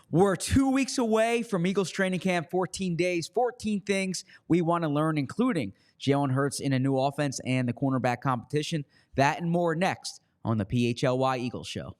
We're 2 weeks away from Eagles training camp, 14 days, 14 things we want to learn, including Jalen Hurts in a new offense and the cornerback competition. That and more next on the PHLY Eagles Show.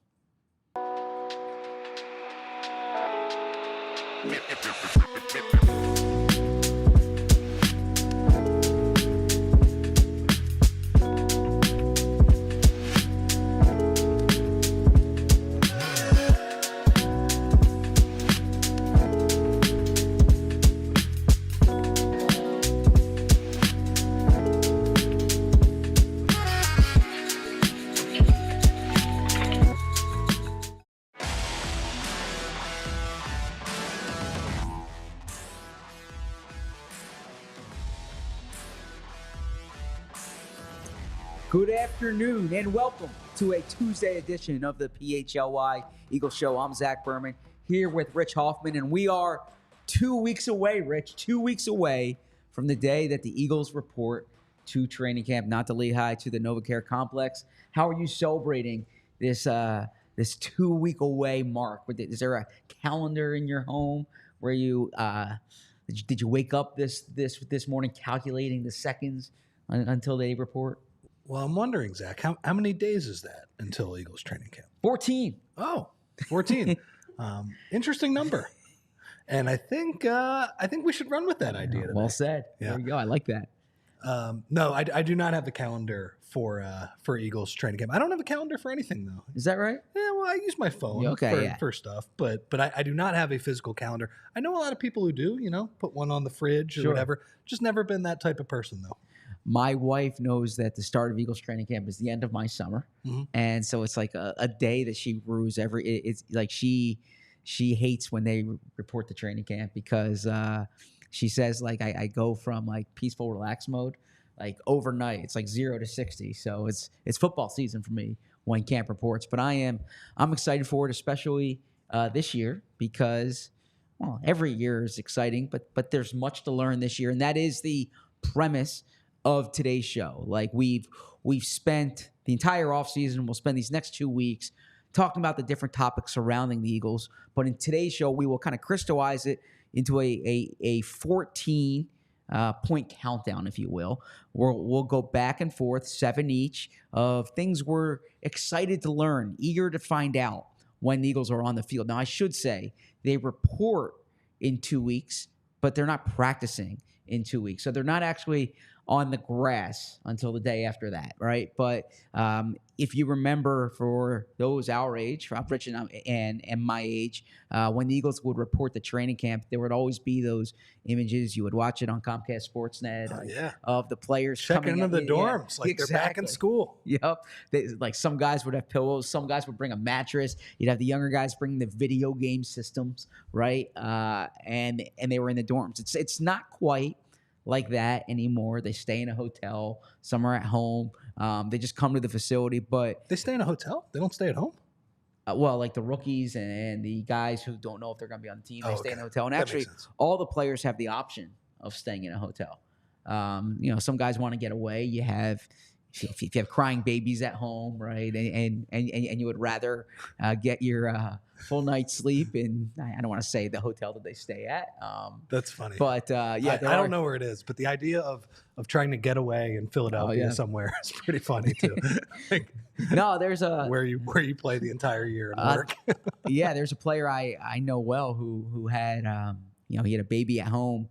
Good afternoon and welcome to a Tuesday edition of the PHLY Eagles Show. I'm Zach Berman here with Rich Hofmann, and we are 2 weeks away, Rich, 2 weeks away from the day that the Eagles report to training camp, not to Lehigh, to the NovaCare complex. How are you celebrating this 2 week away mark? Is there a calendar in your home where you did you wake up this morning calculating the seconds until they report? Well, I'm wondering, Zach, how many days is that until Eagles training camp? 14. Oh, 14. Interesting number. And I think we should run with that idea today. Well said. Yeah. There we go. I like that. No, I do not have the calendar for Eagles training camp. I don't have a calendar for anything, though. Is that right? Yeah, well, I use my phone for stuff, but I do not have a physical calendar. I know a lot of people who do, put one on the fridge or whatever. Just never been that type of person, though. My wife knows that the start of Eagles training camp is the end of my summer. Mm-hmm. And so it's like a day that she rues it's like she hates when they report the training camp because she says like I go from like peaceful relax mode like overnight. It's like 0 to 60. So it's football season for me when camp reports. But I'm excited for it, especially this year because well, every year is exciting, but there's much to learn this year, and that is the premise of today's show. Like we've spent the entire offseason, we'll spend these next 2 weeks talking about the different topics surrounding the Eagles. But in today's show, we will kind of crystallize it into a 14 point countdown, if you will. We'll go back and forth, 7 each, of things we're excited to learn, eager to find out when the Eagles are on the field. Now, I should say they report in 2 weeks, but they're not practicing in 2 weeks. So they're not actually on the grass until the day after that, right? But if you remember, for those our age, Rich and my age, when the Eagles would report the training camp, there would always be those images. You would watch it on Comcast Sportsnet of the players checking coming into the dorms like they're back in school. Yep. Like some guys would have pillows, some guys would bring a mattress. You'd have the younger guys bring the video game systems, right? And they were in the dorms. It's not quite like that anymore. They stay in a hotel. Some are at home. They just come to the facility, but they stay in a hotel. They don't stay at home. Well, like the rookies and the guys who don't know if they're going to be on the team, they stay in a hotel. And actually, all the players have the option of staying in a hotel. Some guys want to get away. You have, if you have crying babies at home, right, and you would rather get your full night's sleep in, I don't want to say the hotel that they stay at. That's funny. But I don't know where it is, but the idea of trying to get away in Philadelphia somewhere is pretty funny too. No, there's a where you play the entire year and work. Yeah, there's a player I know well who had he had a baby at home.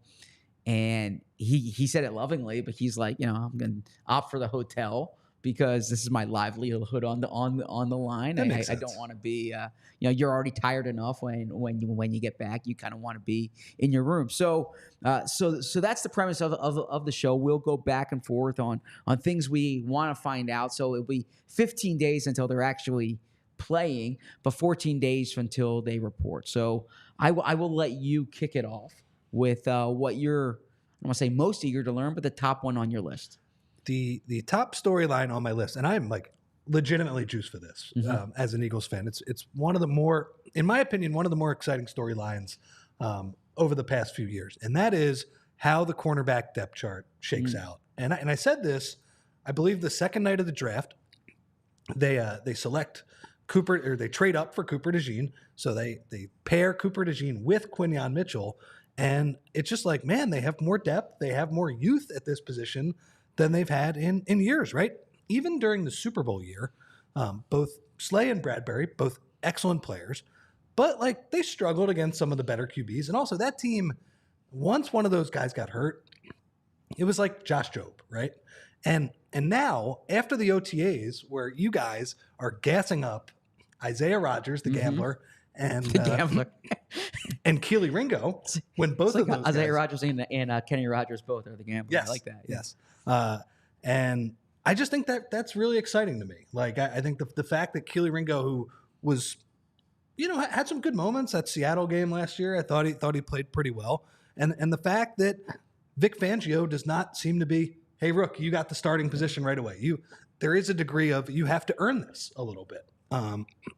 And he said it lovingly, but he's like, I'm going to opt for the hotel because this is my livelihood on the line. I don't want to be, you're already tired enough when you get back. You kind of want to be in your room. So that's the premise of the show. We'll go back and forth on things we want to find out. So it'll be 15 days until they're actually playing, but 14 days until they report. So I will let you kick it off with what you're, I don't want to say most eager to learn, but the top one on your list. The top storyline on my list, and I'm like legitimately juiced for this as an Eagles fan. It's one of the more, in my opinion, one of the more exciting storylines over the past few years, and that is how the cornerback depth chart shakes out. And I said this, I believe, the second night of the draft. They select they trade up for Cooper DeJean. So they pair Cooper DeJean with Quinyon Mitchell. And it's just like, man, they have more depth. They have more youth at this position than they've had in years, right? Even during the Super Bowl year, both Slay and Bradbury, both excellent players, but like they struggled against some of the better QBs. And also that team, once one of those guys got hurt, it was like Josh Jobe, right? And now, after the OTAs, where you guys are gassing up Isaiah Rodgers, the gambler, and The gambler. and Keely Ringo, when both It's of like those Isaiah guys, Rodgers and Kenny Rodgers both are the gamblers. yes, I like that. yes, and I just think that that's really exciting to me. Like I think the fact that Keely Ringo, who was, had some good moments at Seattle game last year, I thought he played pretty well, and the fact that Vic Fangio does not seem to be, hey, Rook, you got the starting position right away. There is a degree of you have to earn this a little bit.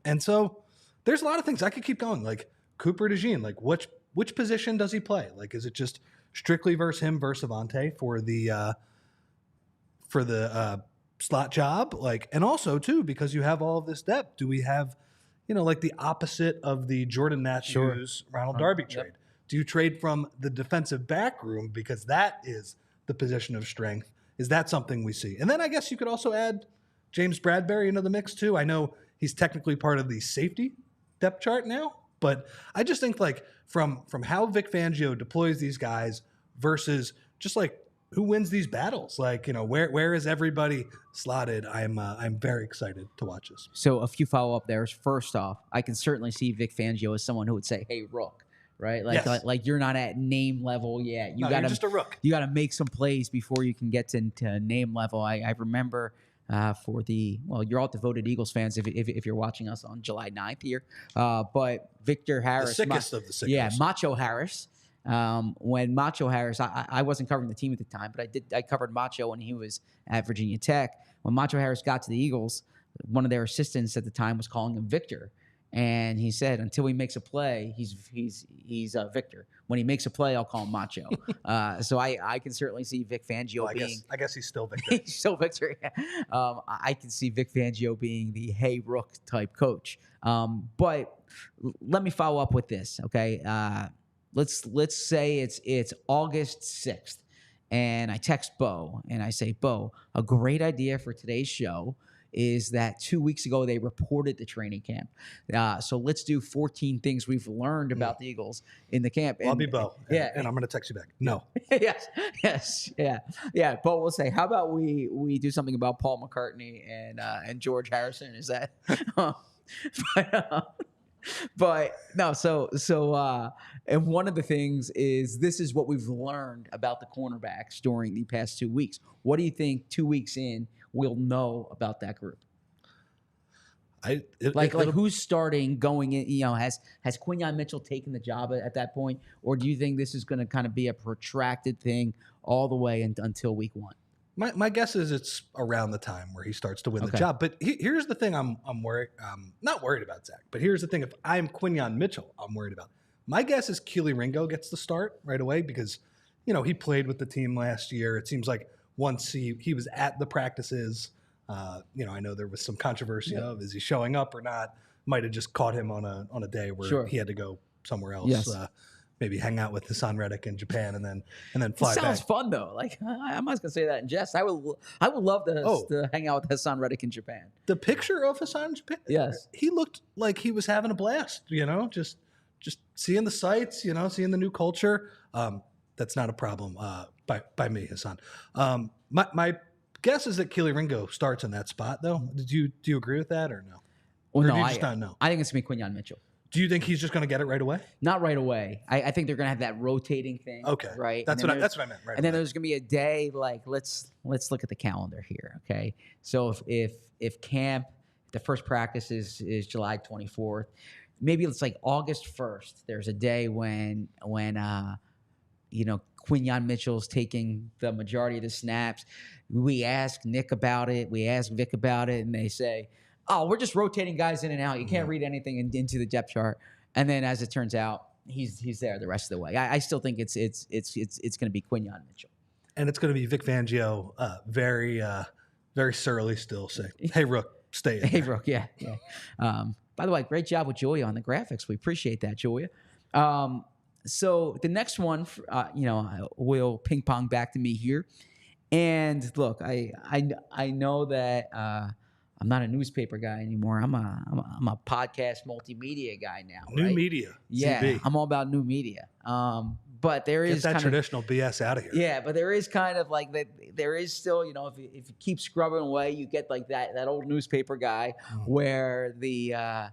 And so there's a lot of things I could keep going. Like Cooper DeJean, like which position does he play? Like, is it just strictly versus him versus Avante for the slot job? Like, and also too, because you have all of this depth, do we have, like the opposite of the Jordan Matthews, Ronald Darby trade? Yep. Do you trade from the defensive back room because that is the position of strength? Is that something we see? And then I guess you could also add James Bradbury into the mix too. I know he's technically part of the safety depth chart now, but I just think like from how Vic Fangio deploys these guys versus just like who wins these battles, like where is everybody slotted? I'm very excited to watch this. So a few follow up there. First off, I can certainly see Vic Fangio as someone who would say, "Hey, Rook." Right, like you're not at name level yet. You're just a rook. You got to make some plays before you can get to name level. I remember you're all devoted Eagles fans if you're watching us on July 9th here. But Victor Harris, the sickest of the sickest. Yeah, Macho Harris. When Macho Harris, I wasn't covering the team at the time, but I covered Macho when he was at Virginia Tech. When Macho Harris got to the Eagles, one of their assistants at the time was calling him Victor. And he said, until he makes a play, he's Victor. When he makes a play, I'll call him Macho. So I can certainly see Vic Fangio being. I guess he's still Victor. He's still Victor. Yeah. I can see Vic Fangio being the hey Rook type coach. But let me follow up with this, okay? Let's say it's August 6th, and I text Bo and I say, Bo, a great idea for today's show is that 2 weeks ago they reported the training camp. So let's do 14 things we've learned about the Eagles in the camp. I'll be Bo. And I'm going to text you back. No. yes. Yeah. Bo will say, how about we do something about Paul McCartney and George Harrison? Is that? But no, so and one of the things is this is what we've learned about the cornerbacks during the past 2 weeks. What do you think 2 weeks in we'll know about that group? Who's starting going in? Has Quinyon Mitchell taken the job at that point, or do you think this is going to kind of be a protracted thing all the way until week one? My guess is it's around the time where he starts to win the job. But here's the thing: I'm worried. Not worried about Zach, but here's the thing: if I'm Quinyon Mitchell, I'm worried about. My guess is Keely Ringo gets the start right away because he played with the team last year. It seems like once he was at the practices, I know there was some controversy of is he showing up or not. Might have just caught him on a day where he had to go somewhere else. Yes. Maybe hang out with Hassan Reddick in Japan and then fly back. Sounds fun though. Like I'm not gonna say that in jest. I would love to hang out with Hassan Reddick in Japan. The picture of Hassan in Japan. Yes, he looked like he was having a blast. Just seeing the sights. Seeing the new culture. That's not a problem by me, Hassan. My guess is that Keely Ringo starts in that spot though. Do you agree with that or no? Well, or no, do you just not know? I think it's gonna be Quinyon Mitchell. Do you think he's just going to get it right away? Not right away. I think they're going to have that rotating thing. Okay, right. That's what I meant. Right. And then there's going to be a day like let's look at the calendar here. Okay, so if camp, the first practice is July 24th, maybe it's like August 1st. There's a day when Quinyon Mitchell's taking the majority of the snaps. We ask Nick about it. We ask Vic about it, and they say, oh, we're just rotating guys in and out. You can't read anything into the depth chart. And then, as it turns out, he's there the rest of the way. I still think it's going to be Quinyon Mitchell, and it's going to be Vic Fangio, very surly still saying, "Hey, Rook, stay in Hey, there. Brooke, yeah. By the way, great job with Julia on the graphics. We appreciate that, Julia. So the next one, will ping pong back to me here. And look, I know that I'm not a newspaper guy anymore. I'm a podcast multimedia guy now. New right? media, Yeah, CB. I'm all about new media. But there Get is that kind traditional BS out of here. yeah, but there is kind of like that. There is still, if you keep scrubbing away, you get like that old newspaper guy where the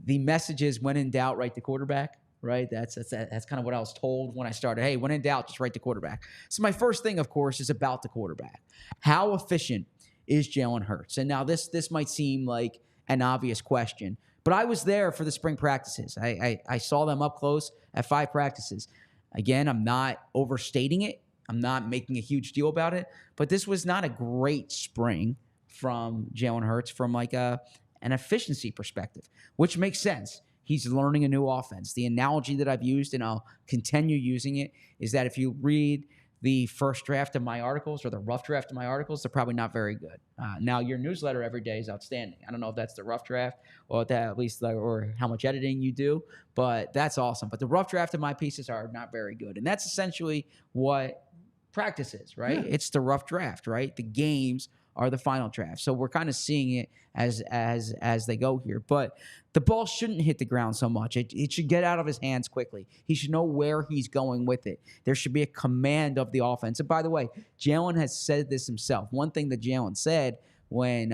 messages, when in doubt, write the quarterback. Right, that's kind of what I was told when I started. Hey, when in doubt, just write the quarterback. So my first thing, of course, is about the quarterback. How efficient is Jalen Hurts? And now this might seem like an obvious question, but I was there for the spring practices. I saw them up close at 5 practices. Again, I'm not overstating it. I'm not making a huge deal about it, but this was not a great spring from Jalen Hurts from like an efficiency perspective, which makes sense. He's learning a new offense. The analogy that I've used, and I'll continue using it, is that if you read the first draft of my articles or the rough draft of my articles, they're probably not very good. Now, your newsletter every day is outstanding. I don't know if that's the rough draft or at least or how much editing you do, but that's awesome. But the rough draft of my pieces are not very good, and that's essentially what practice is, right? Yeah. It's the rough draft, right? The games are the final draft. So we're kind of seeing it as they go here. But the ball shouldn't hit the ground so much. It should get out of his hands quickly. He should know where he's going with it. There should be a command of the offense. And by the way, Jalen has said this himself. One thing that Jalen said when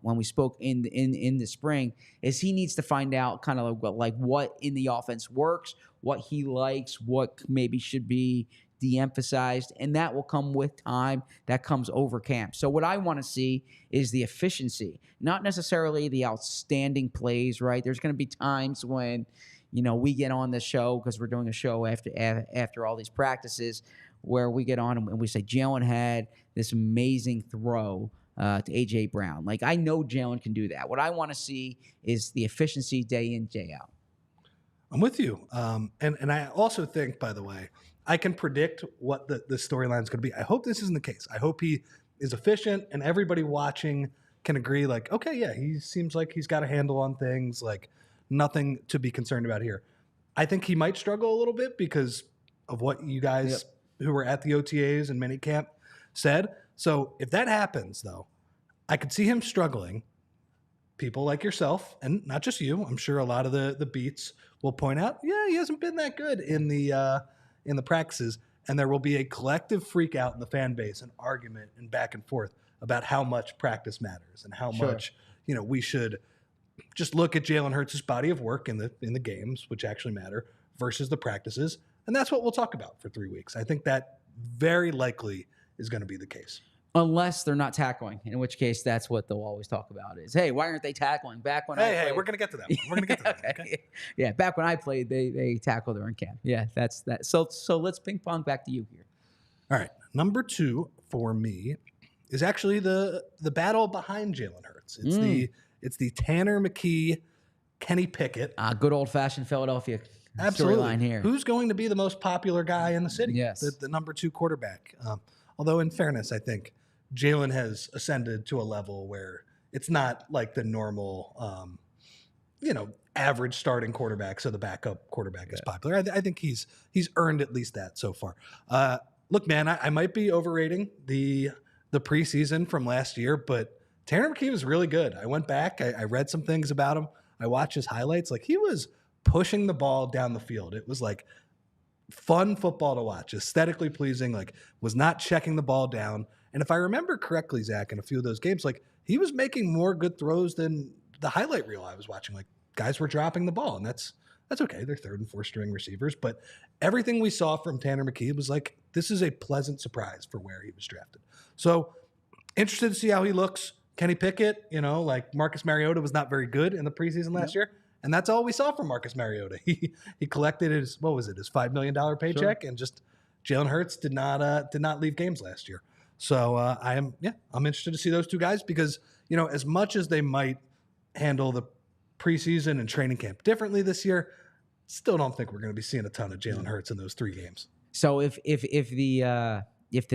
we spoke in the spring is he needs to find out kind of like what in the offense works, what he likes, what maybe should be de-emphasized, and that will come with time. That comes over camp. So what I want to see is the efficiency, not necessarily the outstanding plays, right? There's going to be times when, we get on the show because we're doing a show after all these practices where we get on and we say Jalen had this amazing throw to A.J. Brown. Like, I know Jalen can do that. What I want to see is the efficiency day in, day out. I'm with you. And I also think, by the way, I can predict what the storyline is going to be. I hope this isn't the case. I hope he is efficient and everybody watching can agree, like, okay, yeah, he seems like he's got a handle on things, like nothing to be concerned about here. I think he might struggle a little bit because of what you guys who were at the OTAs and minicamp said. So if that happens, though, I could see him struggling. People like yourself, and not just you, I'm sure a lot of the beats will point out, yeah, he hasn't been that good in the practices, and there will be a collective freak out in the fan base, an argument and back and forth about how much practice matters and how much we should just look at Jalen Hurts' body of work in the games, which actually matter, versus the practices, and that's what we'll talk about for 3 weeks. I think that very likely is going to be the case. Unless they're not tackling, in which case that's what they'll always talk about is, hey, why aren't they tackling? Back when Hey, we're going to get to that. We're going to get to that. Okay. Yeah, back when I played, they tackled during camp. Yeah, that's that. So let's ping pong back to you here. All right. Number 2 for me is actually the battle behind Jalen Hurts. It's the Tanner McKee, Kenny Pickett. Good old-fashioned Philadelphia storyline here. Who's going to be the most popular guy in the city? Yes. The number 2 quarterback. Although in fairness, I think Jalen has ascended to a level where it's not like the normal, average starting quarterback, so the backup quarterback is popular. I think he's earned at least that so far. Look, man, I might be overrating the preseason from last year, but Tanner McKee was really good. I went back, I read some things about him. I watched his highlights. Like, he was pushing the ball down the field. It was like fun football to watch, aesthetically pleasing, like was not checking the ball down. And if I remember correctly, Zach, in a few of those games, like he was making more good throws than the highlight reel I was watching. Like, guys were dropping the ball, and that's okay. They're 3rd and 4th string receivers, but everything we saw from Tanner McKee was like, this is a pleasant surprise for where he was drafted. So interested to see how he looks. Kenny Pickett, like Marcus Mariota was not very good in the preseason last year. And that's all we saw from Marcus Mariota. He collected his $5 million paycheck, and just Jalen Hurts did not leave games last year. So I'm interested to see those two guys because, as much as they might handle the preseason and training camp differently this year, still don't think we're going to be seeing a ton of Jalen Hurts in those 3 games. So if the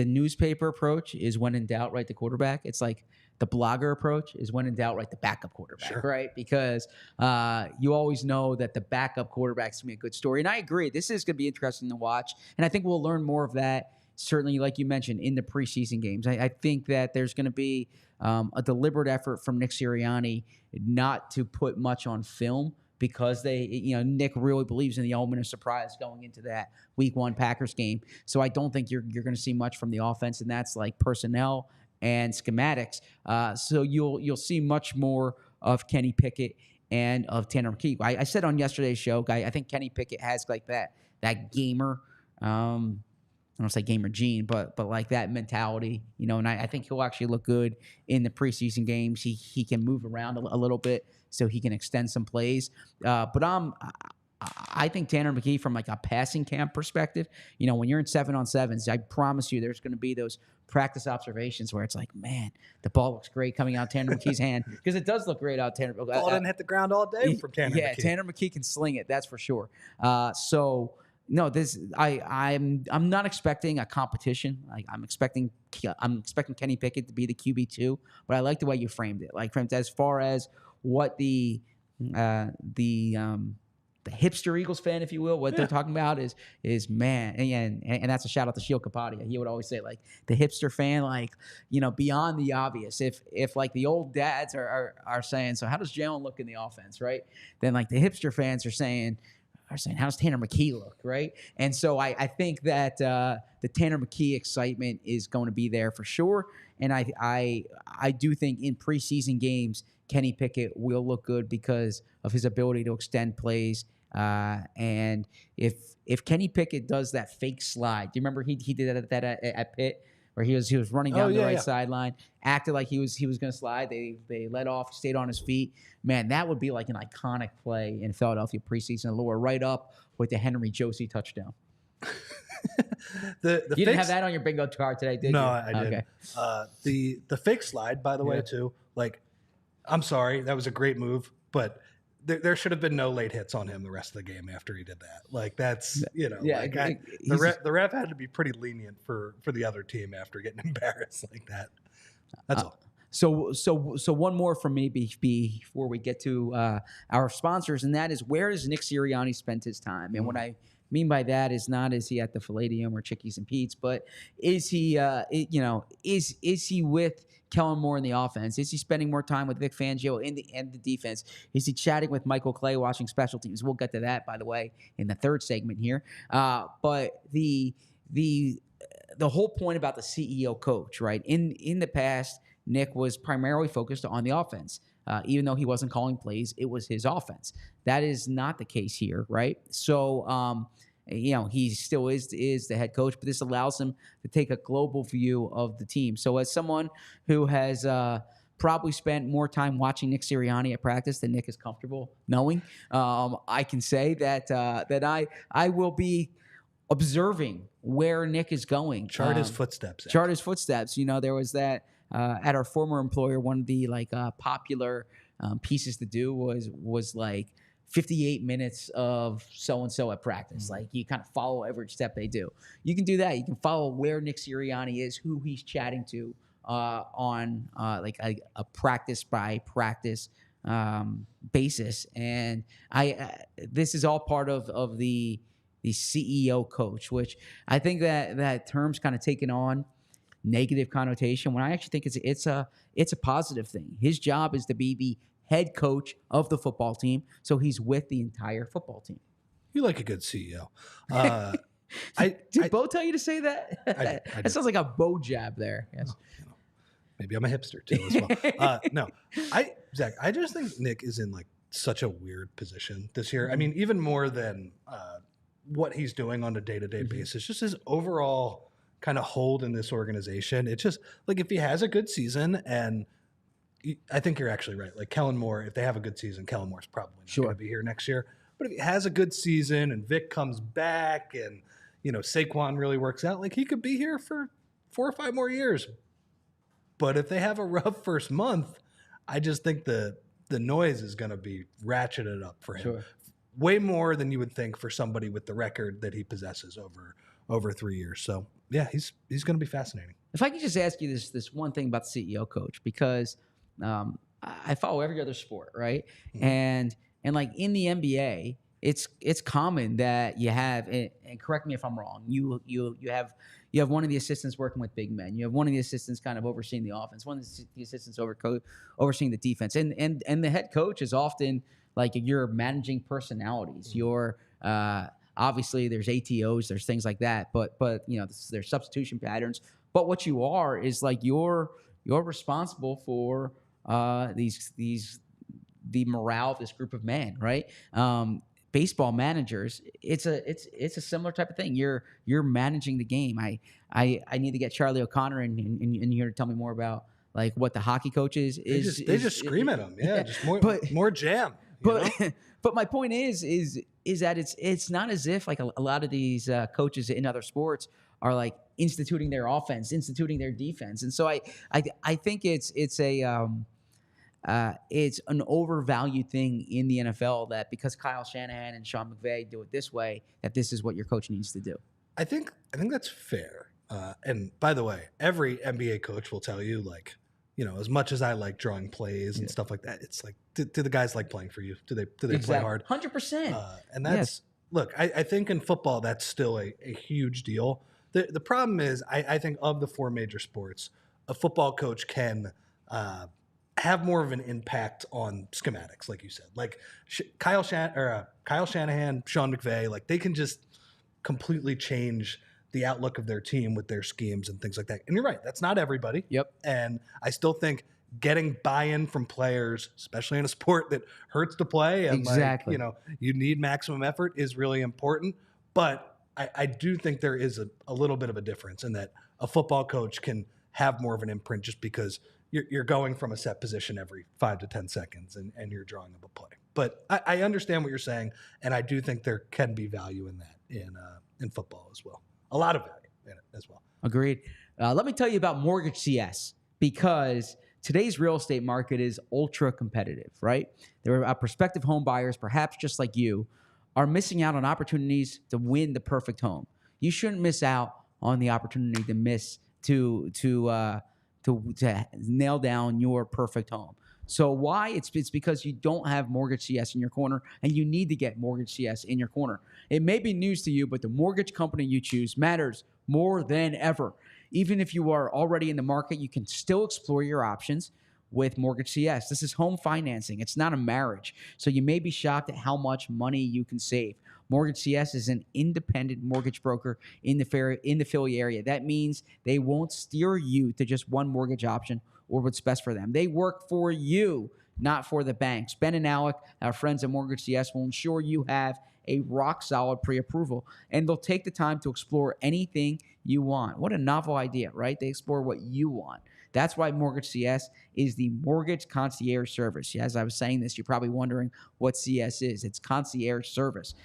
newspaper approach is when in doubt, write the quarterback, it's like the blogger approach is when in doubt, right, the backup quarterback, Sure. right? Because you always know that the backup quarterback's going to be a good story. And I agree. This is going to be interesting to watch. And I think we'll learn more of that, certainly, like you mentioned, in the preseason games. I think that there's going to be a deliberate effort from Nick Sirianni not to put much on film, because Nick really believes in the element of surprise going into that Week 1 Packers game. So I don't think you're going to see much from the offense, and that's like personnel and schematics. So you'll see much more of Kenny Pickett and of Tanner McKee. I said on yesterday's show, I think Kenny Pickett has like that gamer. I don't say gamer gene, but like that mentality, and I think he'll actually look good in the preseason games. He can move around a little bit, so he can extend some plays. But I think Tanner McKee, from like a passing camp perspective, when you're in 7-on-7s, I promise you there's going to be those practice observations where it's like, man, the ball looks great coming out of Tanner McKee's hand, because it does look great out of Tanner. Ball didn't hit the ground all day from Tanner McKee. Yeah, Tanner McKee can sling it, that's for sure. No, I'm not expecting a competition. I'm expecting Kenny Pickett to be the QB2, but I like the way you framed it. Like, framed as far as what the hipster Eagles fan, if you will, what they're talking about is man, and that's a shout out to Sheil Kapadia. He would always say, like, the hipster fan, like, beyond the obvious. If like the old dads are saying, so how does Jalen look in the offense, right? Then like the hipster fans are saying, how's Tanner McKee look, right? And so I think that the Tanner McKee excitement is going to be there for sure. And I do think in preseason games, Kenny Pickett will look good because of his ability to extend plays. And if Kenny Pickett does that fake slide, do you remember he did that at Pitt, where he was running down the right sideline, acted like he was going to slide. They let off, stayed on his feet. Man, that would be like an iconic play in Philadelphia preseason allure, right up with the Henry Josie touchdown. You didn't have that on your bingo card today, did you? No, I didn't. Okay. The fake slide, by the way, too. Like, I'm sorry, that was a great move, but there should have been no late hits on him the rest of the game after he did that. Like, that's, the ref had to be pretty lenient for the other team after getting embarrassed like that. That's all. So one more from me before we get to our sponsors, and that is, where does Nick Sirianni spend his time? And what I mean by that is not, is he at the Palladium or Chickies and Pete's, but is he is he with Kellen Moore in the offense? Is he spending more time with Vic Fangio in the defense? Is he chatting with Michael Clay, watching special teams? We'll get to that, by the way, in the third segment here. But the whole point about the CEO coach, right? In the past, Nick was primarily focused on the offense. Even though he wasn't calling plays, it was his offense. That is not the case here, right? So, he still is the head coach, but this allows him to take a global view of the team. So as someone who has probably spent more time watching Nick Sirianni at practice than Nick is comfortable knowing, I can say that I will be observing where Nick is going. Chart his footsteps. Chart his footsteps. There was that at our former employer, one of the popular pieces to do was like 58 minutes of so-and-so at practice. Like, you kind of follow every step they do. You can do that. You can follow where Nick Sirianni is, who he's chatting to on like a practice by practice basis. And this is all part of the CEO coach, which I think that term's kind of taken on negative connotation, when I actually think it's a positive thing. His job is to be the head coach of the football team, so he's with the entire football team. You like a good CEO. Did Bo tell you to say that? I That sounds like a Bo jab there. Yes. Maybe I'm a hipster too as well. No, Zach, I just think Nick is in like such a weird position this year. I mean, even more than what he's doing on a day-to-day basis, just his overall kind of hold in this organization. It's just like, if he has a good season, and I think you're actually right. Like, Kellen Moore, if they have a good season, Kellen Moore's probably not going to be here next year. But if he has a good season and Vic comes back and, Saquon really works out, like, he could be here for 4 or 5 more years. But if they have a rough first month, I just think the noise is going to be ratcheted up for him. Way more than you would think for somebody with the record that he possesses over 3 years. So Yeah, he's going to be fascinating. If I could just ask you this one thing about the CEO coach, because I follow every other sport, right? Mhm. And like in the NBA, it's common that you have, and correct me if I'm wrong, you have one of the assistants working with big men. You have one of the assistants kind of overseeing the offense, one of the assistants overseeing the defense, and the head coach is often like you're managing personalities. You're obviously there's ATOs, there's things like that, but there's substitution patterns. But what you are is like you're responsible for the morale of this group of men, right? Baseball managers, it's a similar type of thing. You're managing the game. I need to get Charlie O'Connor in here to tell me more about like what the hockey coach is. They just scream at him, just more jam. But my point is that it's not as if like a lot of these coaches in other sports are like instituting their offense, instituting their defense, and so I think it's an overvalued thing in the NFL that because Kyle Shanahan and Sean McVay do it this way, that this is what your coach needs to do. I think that's fair. And by the way, every NBA coach will tell you, like, as much as I like drawing plays and stuff like that, it's like, do the guys like playing for you? Do they play hard? 100%. And that's look. I think in football that's still a huge deal. The problem is, I think of the four major sports, a football coach can have more of an impact on schematics, like you said. Like Kyle Shanahan, Sean McVay, like they can just completely change the outlook of their team with their schemes and things like that. And you're right, that's not everybody. Yep. And I still think getting buy-in from players, especially in a sport that hurts to play, and exactly, you need maximum effort, is really important. But I do think there is a little bit of a difference in that a football coach can have more of an imprint just because you're going from a set position every 5 to 10 seconds and you're drawing up a play. But I understand what you're saying, and I do think there can be value in that in football as well. A lot of value in it as well. Agreed. Let me tell you about Mortgage CS, because today's real estate market is ultra competitive, right? There are prospective home buyers, perhaps just like you, are missing out on opportunities to win the perfect home. You shouldn't miss out on the opportunity to nail down your perfect home. So why? It's because you don't have Mortgage CS in your corner, and you need to get Mortgage CS in your corner. It may be news to you, but the mortgage company you choose matters more than ever. Even if you are already in the market, you can still explore your options with Mortgage CS. This is home financing. It's not a marriage. So you may be shocked at how much money you can save. Mortgage CS is an independent mortgage broker in the Philly area. That means they won't steer you to just one mortgage option or what's best for them. They work for you, not for the banks. Ben and Alec, our friends at Mortgage CS, will ensure you have a rock-solid pre-approval, and they'll take the time to explore anything you want. What a novel idea, right? They explore what you want. That's why Mortgage CS is the mortgage concierge service. As I was saying this, you're probably wondering what CS is. It's concierge service.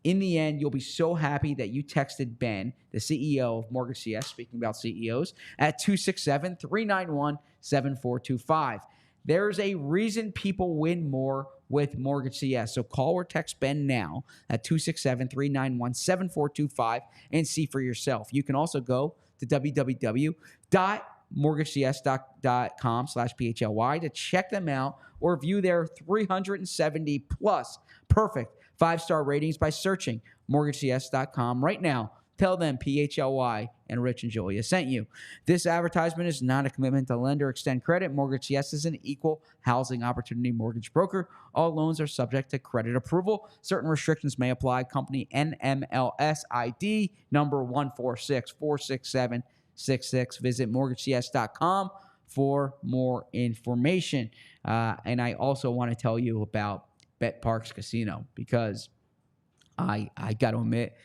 In the end, you'll be so happy that you texted Ben, the CEO of Mortgage CS, speaking about CEOs, at 267-391-7425. There's a reason people win more with Mortgage CS. So call or text Ben now at 267-391-7425 and see for yourself. You can also go to www.mortgagecs.com/PHLY to check them out or view their 370 plus perfect 5-star ratings by searching mortgagecs.com right now. Tell them PHLY and Rich and Julia sent you. This advertisement is not a commitment to lend or extend credit. Mortgage CS is an equal housing opportunity mortgage broker. All loans are subject to credit approval. Certain restrictions may apply. Company NMLS ID number 146-467-66. Visit mortgagecs.com for more information. And I also want to tell you about Bet Parks Casino, because I got to admit,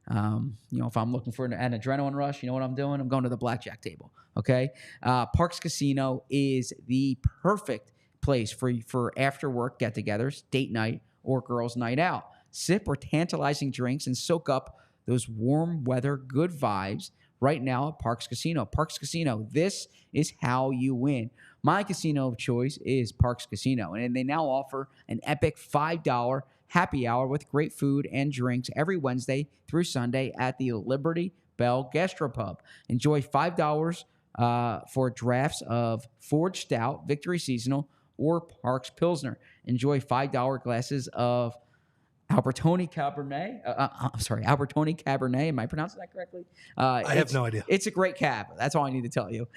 if I'm looking for an adrenaline rush, you know what I'm doing? I'm going to the blackjack table. Okay. Parks Casino is the perfect place for after work get-togethers, date night, or girls' night out. Sip or tantalizing drinks and soak up those warm weather, good vibes right now at Parks Casino. Parks Casino, this is how you win. My casino of choice is Parks Casino, and they now offer an epic $5 happy hour with great food and drinks every Wednesday through Sunday at the Liberty NFL Gastropub. Enjoy $5 for drafts of Forge Stout, Victory Seasonal, or Parks Pilsner. Enjoy $5 glasses of Albertoni Cabernet. Albertoni Cabernet. Am I pronouncing that correctly? I have no idea. It's a great cab. That's all I need to tell you.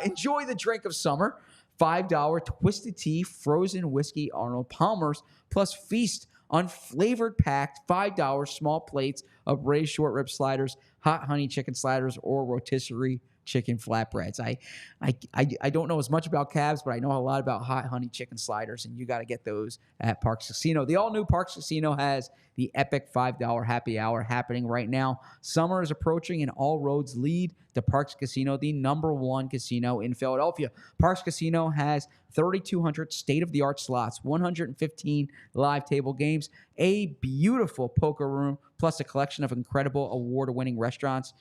Enjoy the drink of summer. $5 Twisted Tea, Frozen Whiskey, Arnold Palmer's, plus feast on flavored packed $5 small plates of Ray's short rib sliders, hot honey chicken sliders, or rotisserie chicken flatbreads. I don't know as much about cabs, but I know a lot about hot honey chicken sliders, and you got to get those at Parks Casino. The all-new Parks Casino has the epic $5 happy hour happening right now. Summer is approaching, and all roads lead to Parks Casino, the #1 casino in Philadelphia. Parks Casino has 3,200 state-of-the-art slots, 115 live table games, a beautiful poker room, plus a collection of incredible award-winning restaurants.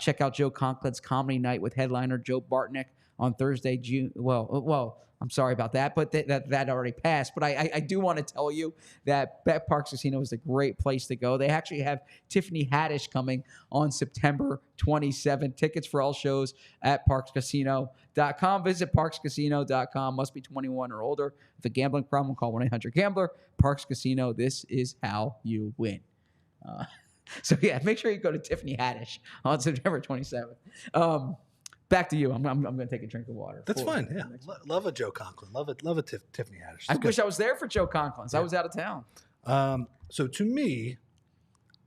Check out Joe Conklin's Comedy Night with headliner Joe Bartnick on Thursday, June. Well, I'm sorry about that, but that already passed. But I do want to tell you that Bet Parks Casino is a great place to go. They actually have Tiffany Haddish coming on September 27. Tickets for all shows at parkscasino.com. Visit parkscasino.com. Must be 21 or older. If a gambling problem, call 1-800-GAMBLER. Parks Casino, this is how you win. So, yeah, make sure you go to Tiffany Haddish on September 27th. Back to you. I'm going to take a drink of water. That's fine. Yeah, love a Joe Conklin. Love a Tiffany Haddish. I wish I was there for Joe Conklin. So I was out of town. So to me,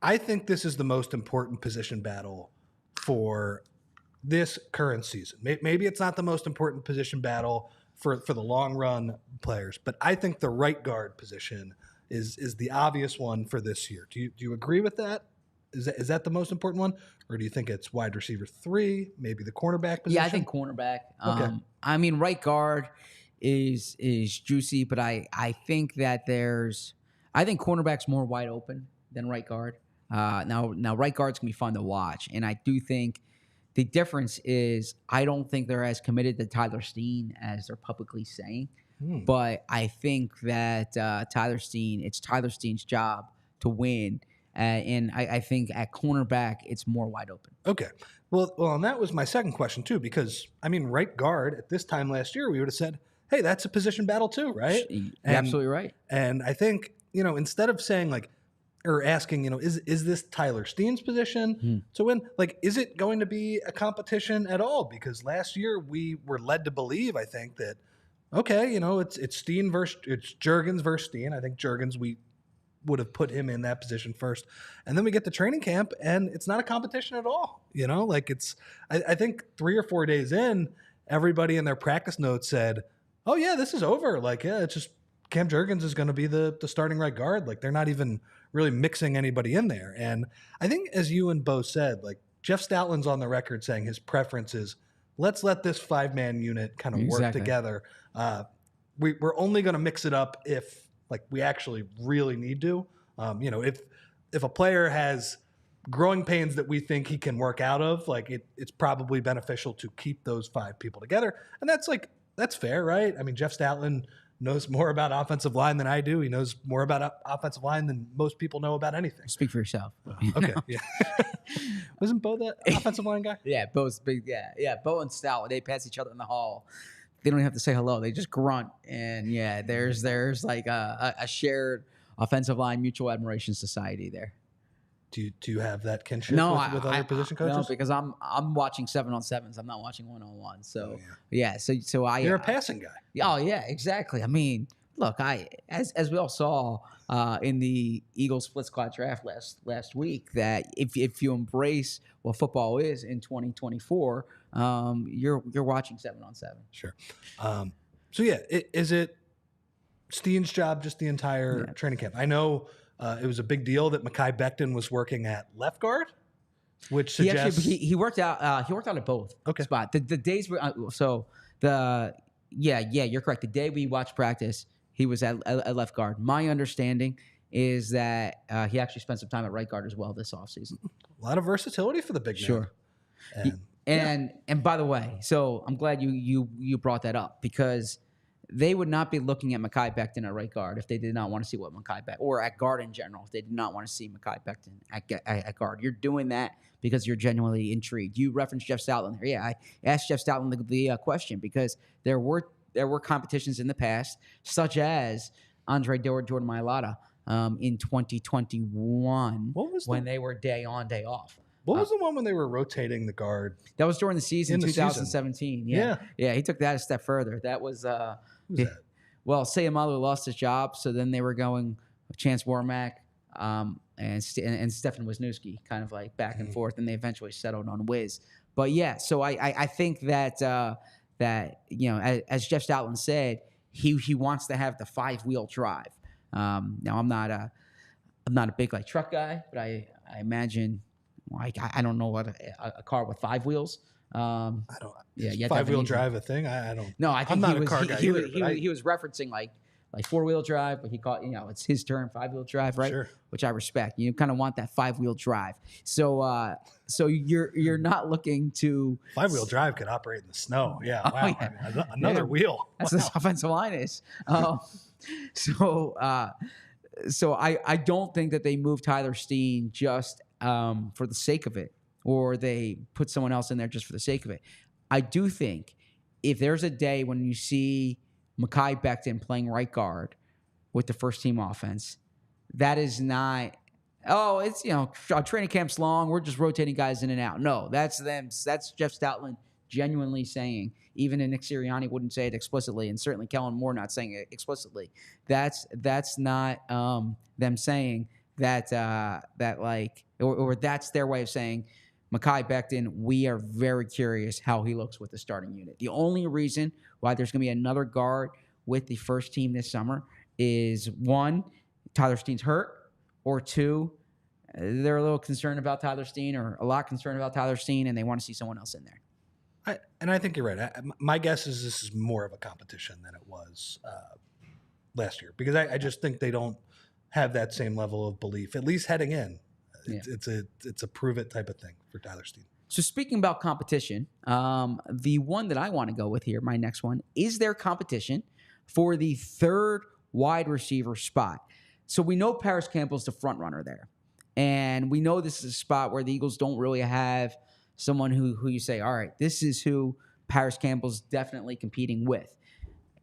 I think this is the most important position battle for this current season. Maybe it's not the most important position battle for the long run players, but I think the right guard position is the obvious one for this year. Do you agree with that? Is that the most important one, or do you think it's wide receiver 3, maybe the cornerback position? Yeah, I think cornerback. Okay. I mean, right guard is juicy, but I think that I think cornerback's more wide open than right guard. Now right guard's gonna be fun to watch, and I do think the difference is I don't think they're as committed to Tyler Steen as they're publicly saying. But I think that it's Tyler Steen's job to win. And I think at cornerback, it's more wide open. Okay. Well, and that was my second question, too, because, I mean, right guard at this time last year, we would have said, hey, that's a position battle, too, right? You're absolutely right. And I think, instead of saying, or asking, is this Tyler Steen's position to win? Is it going to be a competition at all? Because last year we were led to believe, I think, that, okay, it's Steen it's Juergens versus Steen. I think Juergens, we would have put him in that position first. And then we get to training camp and it's not a competition at all. I think 3 or 4 days in, everybody in their practice notes said, oh yeah, this is over. It's just Cam Juergens is going to be the starting right guard. They're not even really mixing anybody in there. And I think, as you and Bo said, Jeff Stoutland's on the record saying his preference is, let's let this 5-man unit kind of work together. We're only going to mix it up if we actually really need to. If a player has growing pains that we think he can work out of, it's probably beneficial to keep those 5 people together. And that's fair, right? I mean, Jeff Stoutland knows more about offensive line than I do. He knows more about offensive line than most people know about anything. Speak for yourself. Okay. Yeah. Wasn't Bo the offensive line guy? Yeah, Bo's big. Yeah. Bo and Stout, they pass each other in the hall. They don't even have to say hello. They just grunt. And yeah, there's a shared offensive line mutual admiration society there. Do you have that kinship with other position coaches? No, because I'm watching 7-on-7s. I'm not watching 1-on-1. So so you're a passing guy. Oh yeah, exactly. I mean, look, as we all saw in the Eagles split squad draft last week, that if you embrace what football is in 2024, you're watching 7-on-7. Sure. So yeah, is it Steen's job just the entire training camp? I know it was a big deal that Mekhi Becton was working at left guard, which suggests he worked out at both spot. The days were you're correct. The day we watched practice, he was at left guard. My understanding is that he actually spent some time at right guard as well this offseason. A lot of versatility for the big man. Sure. And by the way, so I'm glad you brought that up, because they would not be looking at Mekhi Becton at right guard if they did not want to see what or at guard in general, if they did not want to see Mekhi Becton at guard. You're doing that because you're genuinely intrigued. You referenced Jeff Stoutland there. Yeah, I asked Jeff Stoutland the question because there were competitions in the past, such as Andre Jordan Mailata in 2021 when they were day on, day off. What was the one when they were rotating the guard? That was during the season, 2017. Yeah. He took that a step further. That was well, Sayamalu lost his job, so then they were going with Chance Warmack and Stefan Wisniewski, kind of like back and forth, and they eventually settled on Wiz. But yeah, so I think that as Jeff Stoutland said, he wants to have the 5-wheel drive. Now I'm not a big like truck guy, but I imagine. I don't know what a car with 5 wheels. I don't. Yeah, 5-wheel drive a thing. I don't. No, I think I'm not a car guy. He was referencing like 4-wheel drive, but he called it's his term 5-wheel drive, right? Sure. Which I respect. You kind of want that 5-wheel drive. So you're not looking to 5-wheel drive can operate in the snow. Yeah. Wow. Yeah. I mean, another wheel. That's what the offensive line is. So I don't think that they moved Tyler Steen just for the sake of it, or they put someone else in there just for the sake of it. I do think if there's a day when you see Mekhi Becton playing right guard with the first team offense, that is not, it's, training camp's long, we're just rotating guys in and out. No, that's them. That's Jeff Stoutland genuinely saying, even Nick Sirianni wouldn't say it explicitly, and certainly Kellen Moore not saying it explicitly. That's not them saying that or that's their way of saying, Mekhi Becton, we are very curious how he looks with the starting unit. The only reason why there's going to be another guard with the first team this summer is, 1, Tyler Steen's hurt, or 2, they're a little concerned about Tyler Steen, or a lot concerned about Tyler Steen, and they want to see someone else in there. I think you're right. My guess is this is more of a competition than it was last year, because I just think they don't have that same level of belief, at least heading in. Yeah. It's a prove it type of thing for Tyler Steen. So speaking about competition, the one that I want to go with here, my next one, is there competition for the 3rd wide receiver spot? So we know Paris Campbell's the front runner there, and we know this is a spot where the Eagles don't really have someone who you say, all right, this is who Paris Campbell's definitely competing with.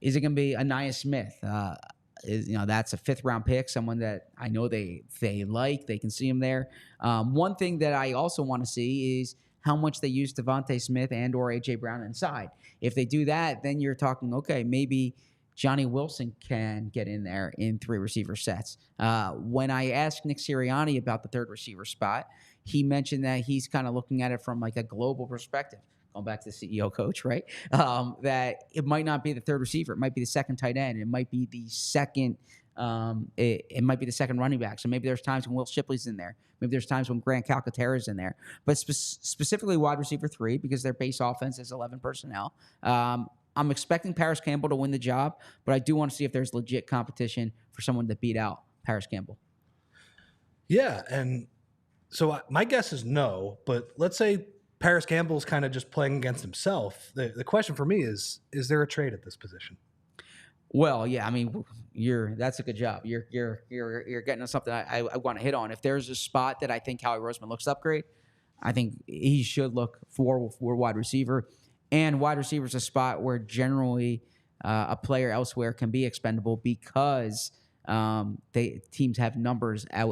Is it going to be Anaya Smith? That's a 5th round pick, someone that I know they like. They can see him there. One thing that I also want to see is how much they use Devontae Smith and or A.J. Brown inside. If they do that, then you're talking, okay, maybe Johnny Wilson can get in there in 3 receiver sets. When I asked Nick Sirianni about the 3rd receiver spot, he mentioned that he's kind of looking at it from like a global perspective. Going back to the CEO coach, right? That it might not be the 3rd receiver. It might be the 2nd tight end. It might be the second. It might be the 2nd running back. So maybe there's times when Will Shipley's in there. Maybe there's times when Grant Calcaterra's in there. But specifically wide receiver 3, because their base offense is 11 personnel. I'm expecting Paris Campbell to win the job, but I do want to see if there's legit competition for someone to beat out Paris Campbell. Yeah, and so my guess is no. But let's say Paris Campbell's kind of just playing against himself. The question for me is there a trade at this position? Well, yeah, I mean, that's a good job. You're getting on something I want to hit on. If there's a spot that I think Howie Roseman looks upgrade, I think he should look for wide receiver. And wide receiver is a spot where generally a player elsewhere can be expendable because teams have numbers at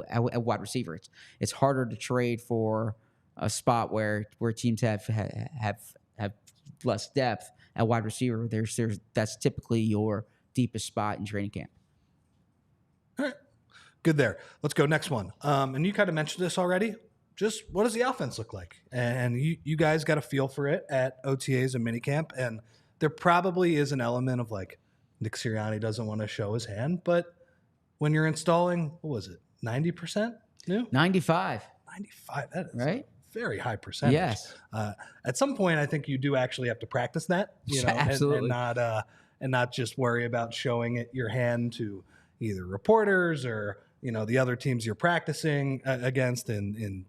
wide receiver. It's harder to trade for a spot where teams have less depth at wide receiver. That's typically your deepest spot in training camp. All right, good there. Let's go next one. And you kind of mentioned this already. Just what does the offense look like? And you guys got a feel for it at OTAs and minicamp, and there probably is an element of like Nick Sirianni doesn't want to show his hand, but when you're installing, what was it, 90% new? 95. 95, that is right. Very high percentage. Yes. At some point, I think you do actually have to practice that, Absolutely. and not just worry about showing it your hand to either reporters or the other teams you're practicing against in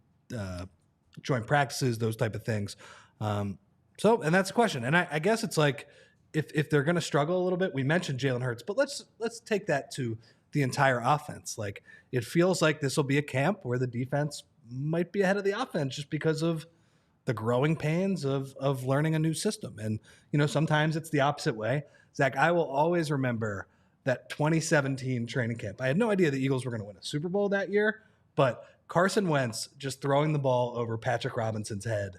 joint practices, those type of things. And that's the question. And I guess it's like, if they're going to struggle a little bit, we mentioned Jalen Hurts, but let's take that to the entire offense. Like, it feels like this will be a camp where the defense might be ahead of the offense just because of the growing pains of learning a new system. And, sometimes it's the opposite way. Zach, I will always remember that 2017 training camp. I had no idea the Eagles were going to win a Super Bowl that year, but Carson Wentz just throwing the ball over Patrick Robinson's head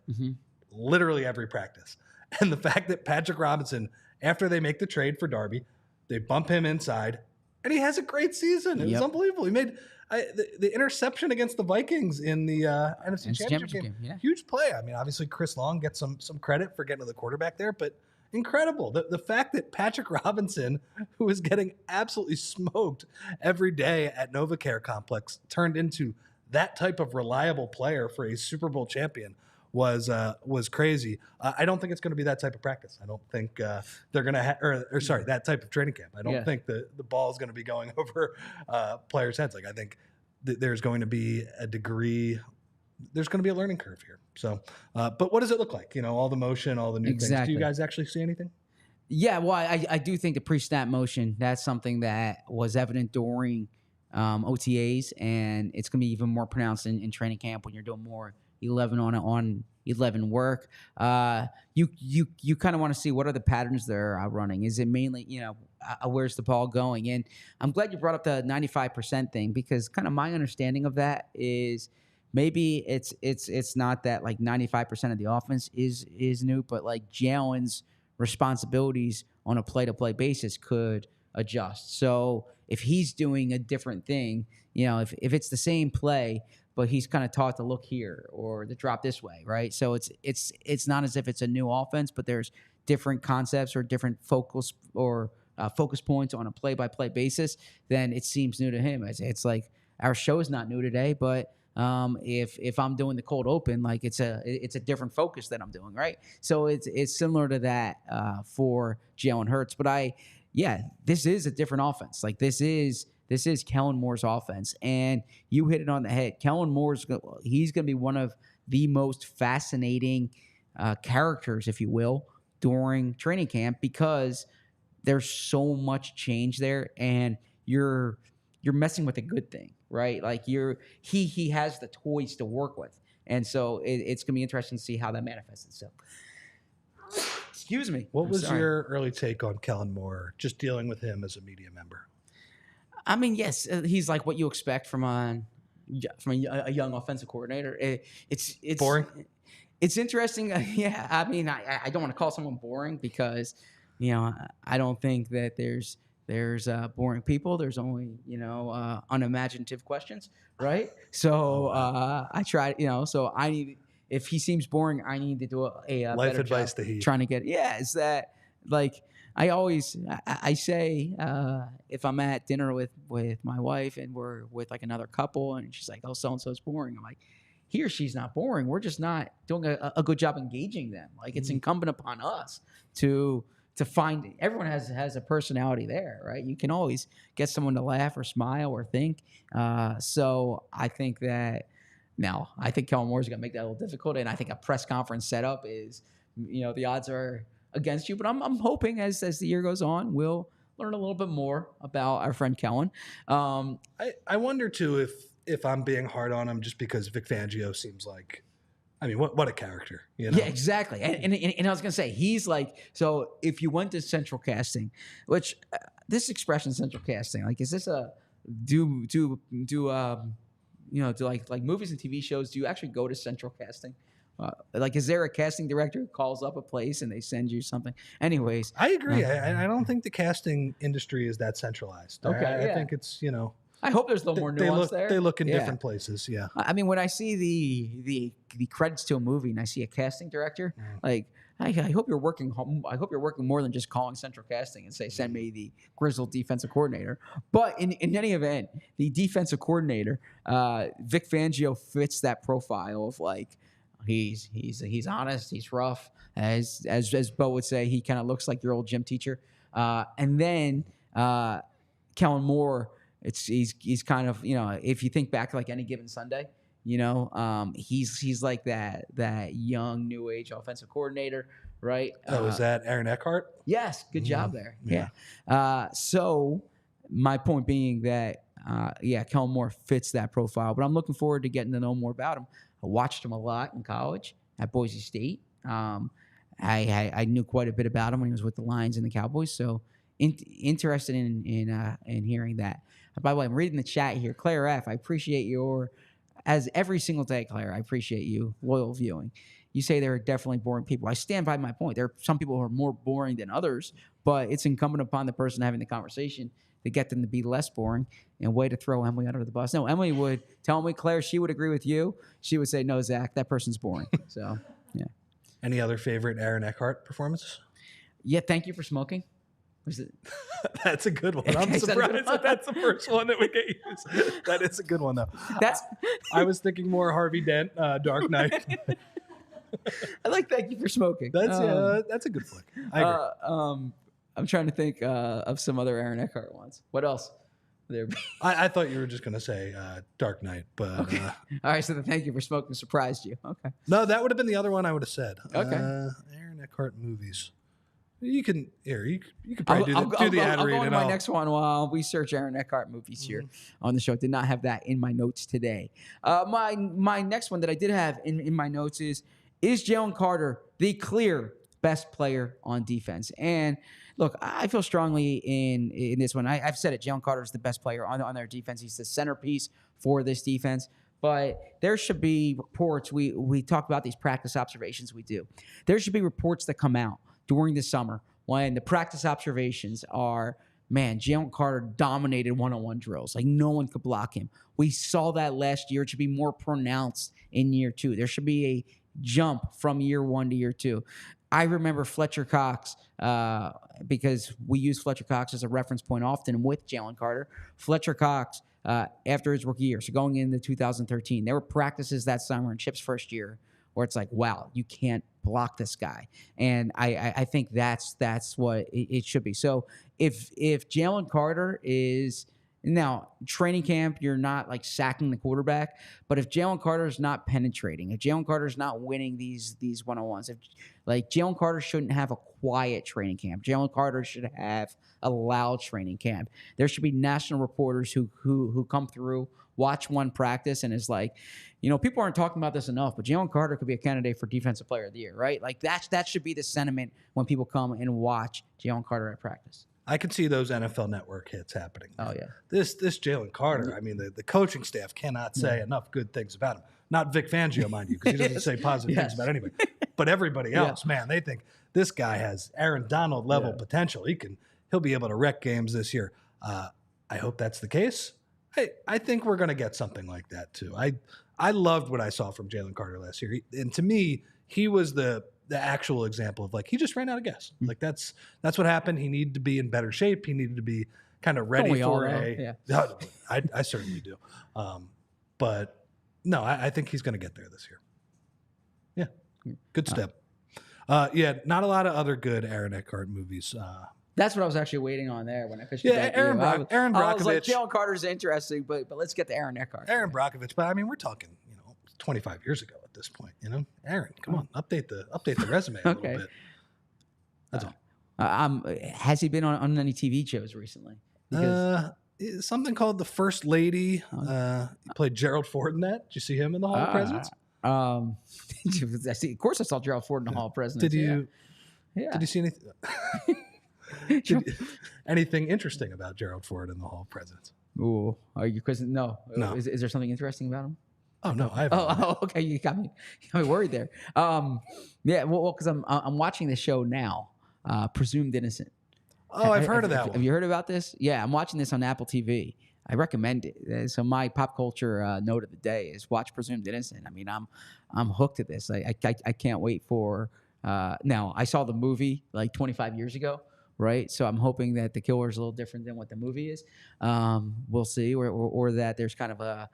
literally every practice. And the fact that Patrick Robinson, after they make the trade for Darby, they bump him inside, and he has a great season. It was unbelievable. He made the interception against the Vikings in the NFC Championship game. Yeah. Huge play. I mean, obviously Chris Long gets some credit for getting to the quarterback there, but incredible. The fact that Patrick Robinson, who was getting absolutely smoked every day at NovaCare Complex, turned into that type of reliable player for a Super Bowl champion was crazy. I don't think it's going to be that type of practice. I don't think they're going to that type of training camp. I don't think the ball is going to be going over players' heads. Like, I think there's going to be a degree. There's going to be a learning curve here. So, but what does it look like? All the motion, all the new things. Do you guys actually see anything? Yeah, well, I do think the pre-snap motion, that's something that was evident during OTAs, and it's going to be even more pronounced in training camp when you're doing more 11 on 11 work. You kind of want to see what are the patterns they're running. Is it mainly, where's the ball going? And I'm glad you brought up the 95% thing, because kind of my understanding of that is maybe it's not that like 95% of the offense is new, but like Jalen's responsibilities on a play-to-play basis could adjust. So if he's doing a different thing, if it's the same play, but he's kind of taught to look here or to drop this way, right? So it's not as if it's a new offense, but there's different concepts or different focus points on a play-by-play basis. Then it seems new to him. It's like our show is not new today, but if I'm doing the cold open, like it's a different focus that I'm doing, right? So it's similar to that for Jalen Hurts. But this is a different offense. Like this is Kellen Moore's offense, and you hit it on the head. Kellen he's going to be one of the most fascinating characters, if you will, during training camp, because there's so much change there, and you're messing with a good thing, right? Like he has the toys to work with, and so it's going to be interesting to see how that manifests itself. Excuse me. What was your early take on Kellen Moore, just dealing with him as a media member? I mean, yes, he's like what you expect from a young offensive coordinator. It's boring. It's interesting. Yeah, I mean, I don't want to call someone boring, because I don't think that there's boring people. There's only unimaginative questions, right? So I try. So I need. If he seems boring, I need to do a life better advice job to he. Trying to get. Yeah, is that like. I say if I'm at dinner with my wife and we're with like another couple and she's like, oh, so-and-so's boring. I'm like, he or she's not boring. We're just not doing a good job engaging them. Like it's incumbent upon us to find, everyone has a personality there, right? You can always get someone to laugh or smile or think. So I think that now I think Kellen Moore's going to make that a little difficult. And I think a press conference setup is, the odds are against you, but I'm hoping as the year goes on, we'll learn a little bit more about our friend Kellen. I wonder too if I'm being hard on him just because Vic Fangio seems like, I mean, what a character, Yeah, exactly. And I was gonna say he's like, so if you went to central casting, which this expression central casting, like, is this a do like movies and TV shows? Do you actually go to central casting? Like, is there a casting director who calls up a place and they send you something? Anyways, I agree. I don't think the casting industry is that centralized. Okay, I think it's I hope there's a little more nuance there. They look in different places. Yeah. I mean, when I see the credits to a movie and I see a casting director, like I hope you're working. I hope you're working more than just calling central casting and say, send me the grizzled defensive coordinator. But in any event, the defensive coordinator, Vic Fangio, fits that profile of like. He's honest. He's rough. As Bo would say, he kind of looks like your old gym teacher. And then Kellen Moore, he's kind of, if you think back to like Any Given Sunday, he's like that young new age offensive coordinator, right? Is that Aaron Eckhart? Yes, good job there. Yeah. So my point being that, Kellen Moore fits that profile, but I'm looking forward to getting to know more about him. I watched him a lot in college at Boise State. I knew quite a bit about him when he was with the Lions and the Cowboys, so interested in hearing that. By the way, I'm reading the chat here. Claire F., I appreciate as every single day, Claire, I appreciate you, loyal viewing. You say there are definitely boring people. I stand by my point. There are some people who are more boring than others, but it's incumbent upon the person having the conversation to get them to be less boring. And way to throw Emily under the bus. No, Emily would tell me, Claire, she would agree with you. She would say, no, Zach, that person's boring. So, yeah. Any other favorite Aaron Eckhart performances? Yeah, Thank You for Smoking. Was it? That's a good one. I'm surprised that's the first one that we get used. That is a good one, though. I was thinking more Harvey Dent, Dark Knight. I like Thank You for Smoking. That's a good flick. I agree. I'm trying to think of some other Aaron Eckhart ones. What else? There. I thought you were just going to say Dark Knight, but okay. All right. So the Thank You for Smoking surprised you. Okay. No, that would have been the other one I would have said. Okay. Aaron Eckhart movies. You can probably do the ad read. I'll go on my next one while we search Aaron Eckhart movies here on the show. Did not have that in my notes today. My next one that I did have in my notes is Jalen Carter the clear best player on defense? And look, I feel strongly in this one. I've said it. Jalen Carter is the best player on their defense. He's the centerpiece for this defense. But there should be reports. We talk about these practice observations we do. There should be reports that come out during the summer when the practice observations are, man, Jalen Carter dominated one-on-one drills. Like, no one could block him. We saw that last year. It should be more pronounced in year two. There should be a jump from year one to year two. I remember Fletcher Cox, because we use Fletcher Cox as a reference point often with Jalen Carter. Fletcher Cox, after his rookie year, so going into 2013, there were practices that summer in Chip's first year where it's like, wow, you can't block this guy. And I think that's what it should be. So if Jalen Carter is now training camp, you're not like sacking the quarterback, but if Jalen Carter is not penetrating, if Jalen Carter is not winning these one-on-ones, if like Jalen Carter shouldn't have a quiet training camp. Jalen Carter should have a loud training camp. There should be national reporters who come through, watch one practice, and is like, people aren't talking about this enough, but Jalen Carter could be a candidate for Defensive Player of the Year, right? Like that should be the sentiment when people come and watch Jalen Carter at practice. I can see those NFL Network hits happening. Oh, yeah. This Jalen Carter, I mean, the coaching staff cannot say enough good things about him. Not Vic Fangio, mind you, because he doesn't say positive things about anybody. But everybody else, man, they think this guy has Aaron Donald level potential. He'll be able to wreck games this year. I hope that's the case. I think we're going to get something like that too. I loved what I saw from Jalen Carter last year. And to me, he was the actual example of like, he just ran out of gas. Like that's what happened. He needed to be in better shape. He needed to be kind of ready for I certainly do. But no, I think he's going to get there this year. Yeah. Good step. Not a lot of other good Aaron Eckhart movies. That's what I was actually waiting on there when I pitched it. Aaron Brockovich. I was like, Jalen Carter's interesting, but let's get to Aaron Eckhart. Aaron Brockovich, but I mean, we're talking, 25 years ago at this point. Aaron, come on, update the resume a little bit. That's all. Has he been on any TV shows recently? Something called The First Lady. He played Gerald Ford in that. Did you see him in the Hall of Presidents? Of course, I saw Gerald Ford in the Hall of Presidents. Did you see anything? Anything interesting about Gerald Ford in the Hall of Presidents? Ooh, are you quizzing? No. Is there something interesting about him? Oh no, I haven't. Oh, okay. You got me worried there. Because I'm watching the show now, Presumed Innocent. Oh, I've heard of that one. Have you heard about this? Yeah, I'm watching this on Apple TV. I recommend it. So my pop culture note of the day is watch Presumed Innocent. I mean, I'm hooked to this. I can't wait for. Now I saw the movie like 25 years ago, right? So I'm hoping that the killer is a little different than what the movie is. We'll see, or that there's kind of a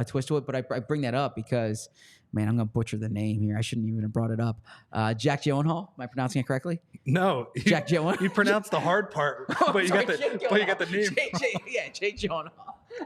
twist to it. But I bring that up because, man, I'm gonna butcher the name here. I shouldn't even have brought it up. Jack Gyllenhaal. Am I pronouncing it correctly? No, Jack Gyllenhaal. You pronounced the hard part, but you got the name. Jake Gyllenhaal.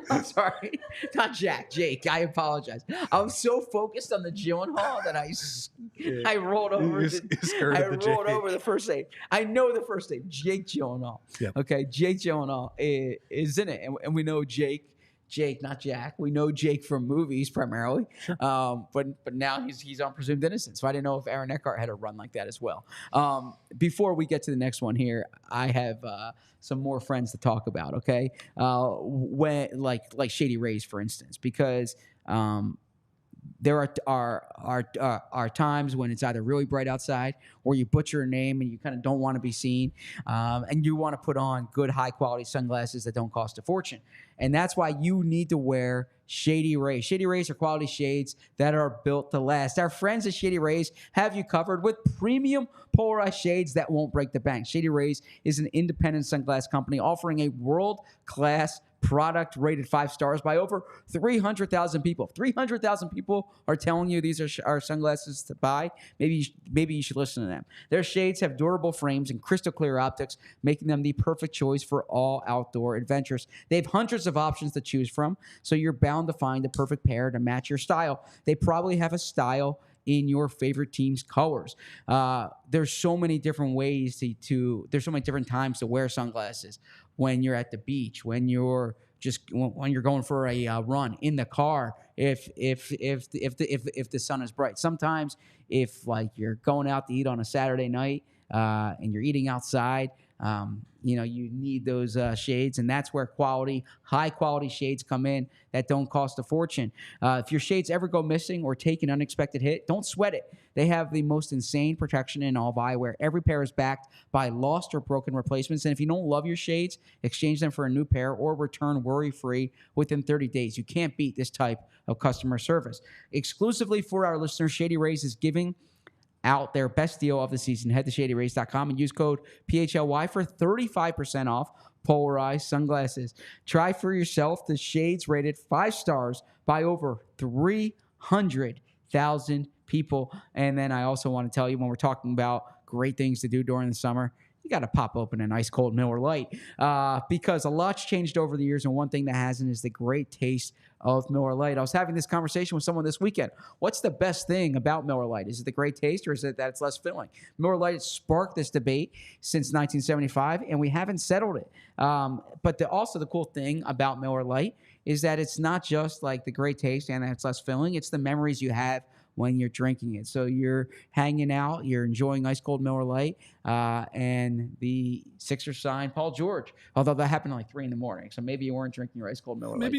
I'm sorry. Not Jack. Jake. I apologize. I was so focused on the Gyllenhaal that I rolled over. Over the first name. I know the first name. Jake Gyllenhaal. Yep. Okay. Jake Gyllenhaal is in it, and we know Jake. Jake, not Jack. We know Jake from movies primarily, Sure. but now he's on presumed innocence. So I didn't know if Aaron Eckhart had a run like that as well. Before we get to the next one here, I have some more friends to talk about. Okay, when like Shady Rays, for instance, because there are times when it's either really bright outside or you butcher a name and you kind of don't want to be seen, and you want to put on good high quality sunglasses that don't cost a fortune. And that's why you need to wear Shady Rays. Shady Rays are quality shades that are built to last. Our friends at Shady Rays have you covered with premium polarized shades that won't break the bank. Shady Rays is an independent sunglass company offering a world-class product rated 5 stars by over 300,000 people. 300,000 people are telling you these are sunglasses to buy. Maybe you should listen to them. Their shades have durable frames and crystal clear optics, making them the perfect choice for all outdoor adventures. They have hundreds of options to choose from, so you're bound to find the perfect pair to match your style. They probably have a style in your favorite team's colors. There's so many different ways there's so many different times to wear sunglasses. When you're at the beach, when you're going for a run in the car, if the sun is bright. Sometimes if like you're going out to eat on a Saturday night and you're eating outside, you need those shades, and that's where high quality shades come in that don't cost a fortune. If your shades ever go missing or take an unexpected hit, don't sweat it. They have the most insane protection in all of eyewear. Every pair is backed by lost or broken replacements, and if you don't love your shades, exchange them for a new pair or return worry-free within 30 days. You can't beat this type of customer service. Exclusively for our listeners, Shady Rays is giving out their best deal of the season. Head to shadyrays.com and use code PHLY for 35% off polarized sunglasses. Try for yourself the shades rated 5 stars by over 300,000 people. And then I also want to tell you, when we're talking about great things to do during the summer, you got to pop open an ice cold Miller Lite because a lot's changed over the years, and one thing that hasn't is the great taste of Miller Lite. I was having this conversation with someone this weekend. What's the best thing about Miller Lite? Is it the great taste, or is it that it's less filling? Miller Lite has sparked this debate since 1975, and we haven't settled it. But also the cool thing about Miller Lite is that it's not just like the great taste and that it's less filling. It's the memories you have when you're drinking it. So you're hanging out, you're enjoying ice cold Miller Lite, and the Sixers signed Paul George, although that happened at like 3 a.m. So maybe you weren't drinking your ice cold Miller Lite.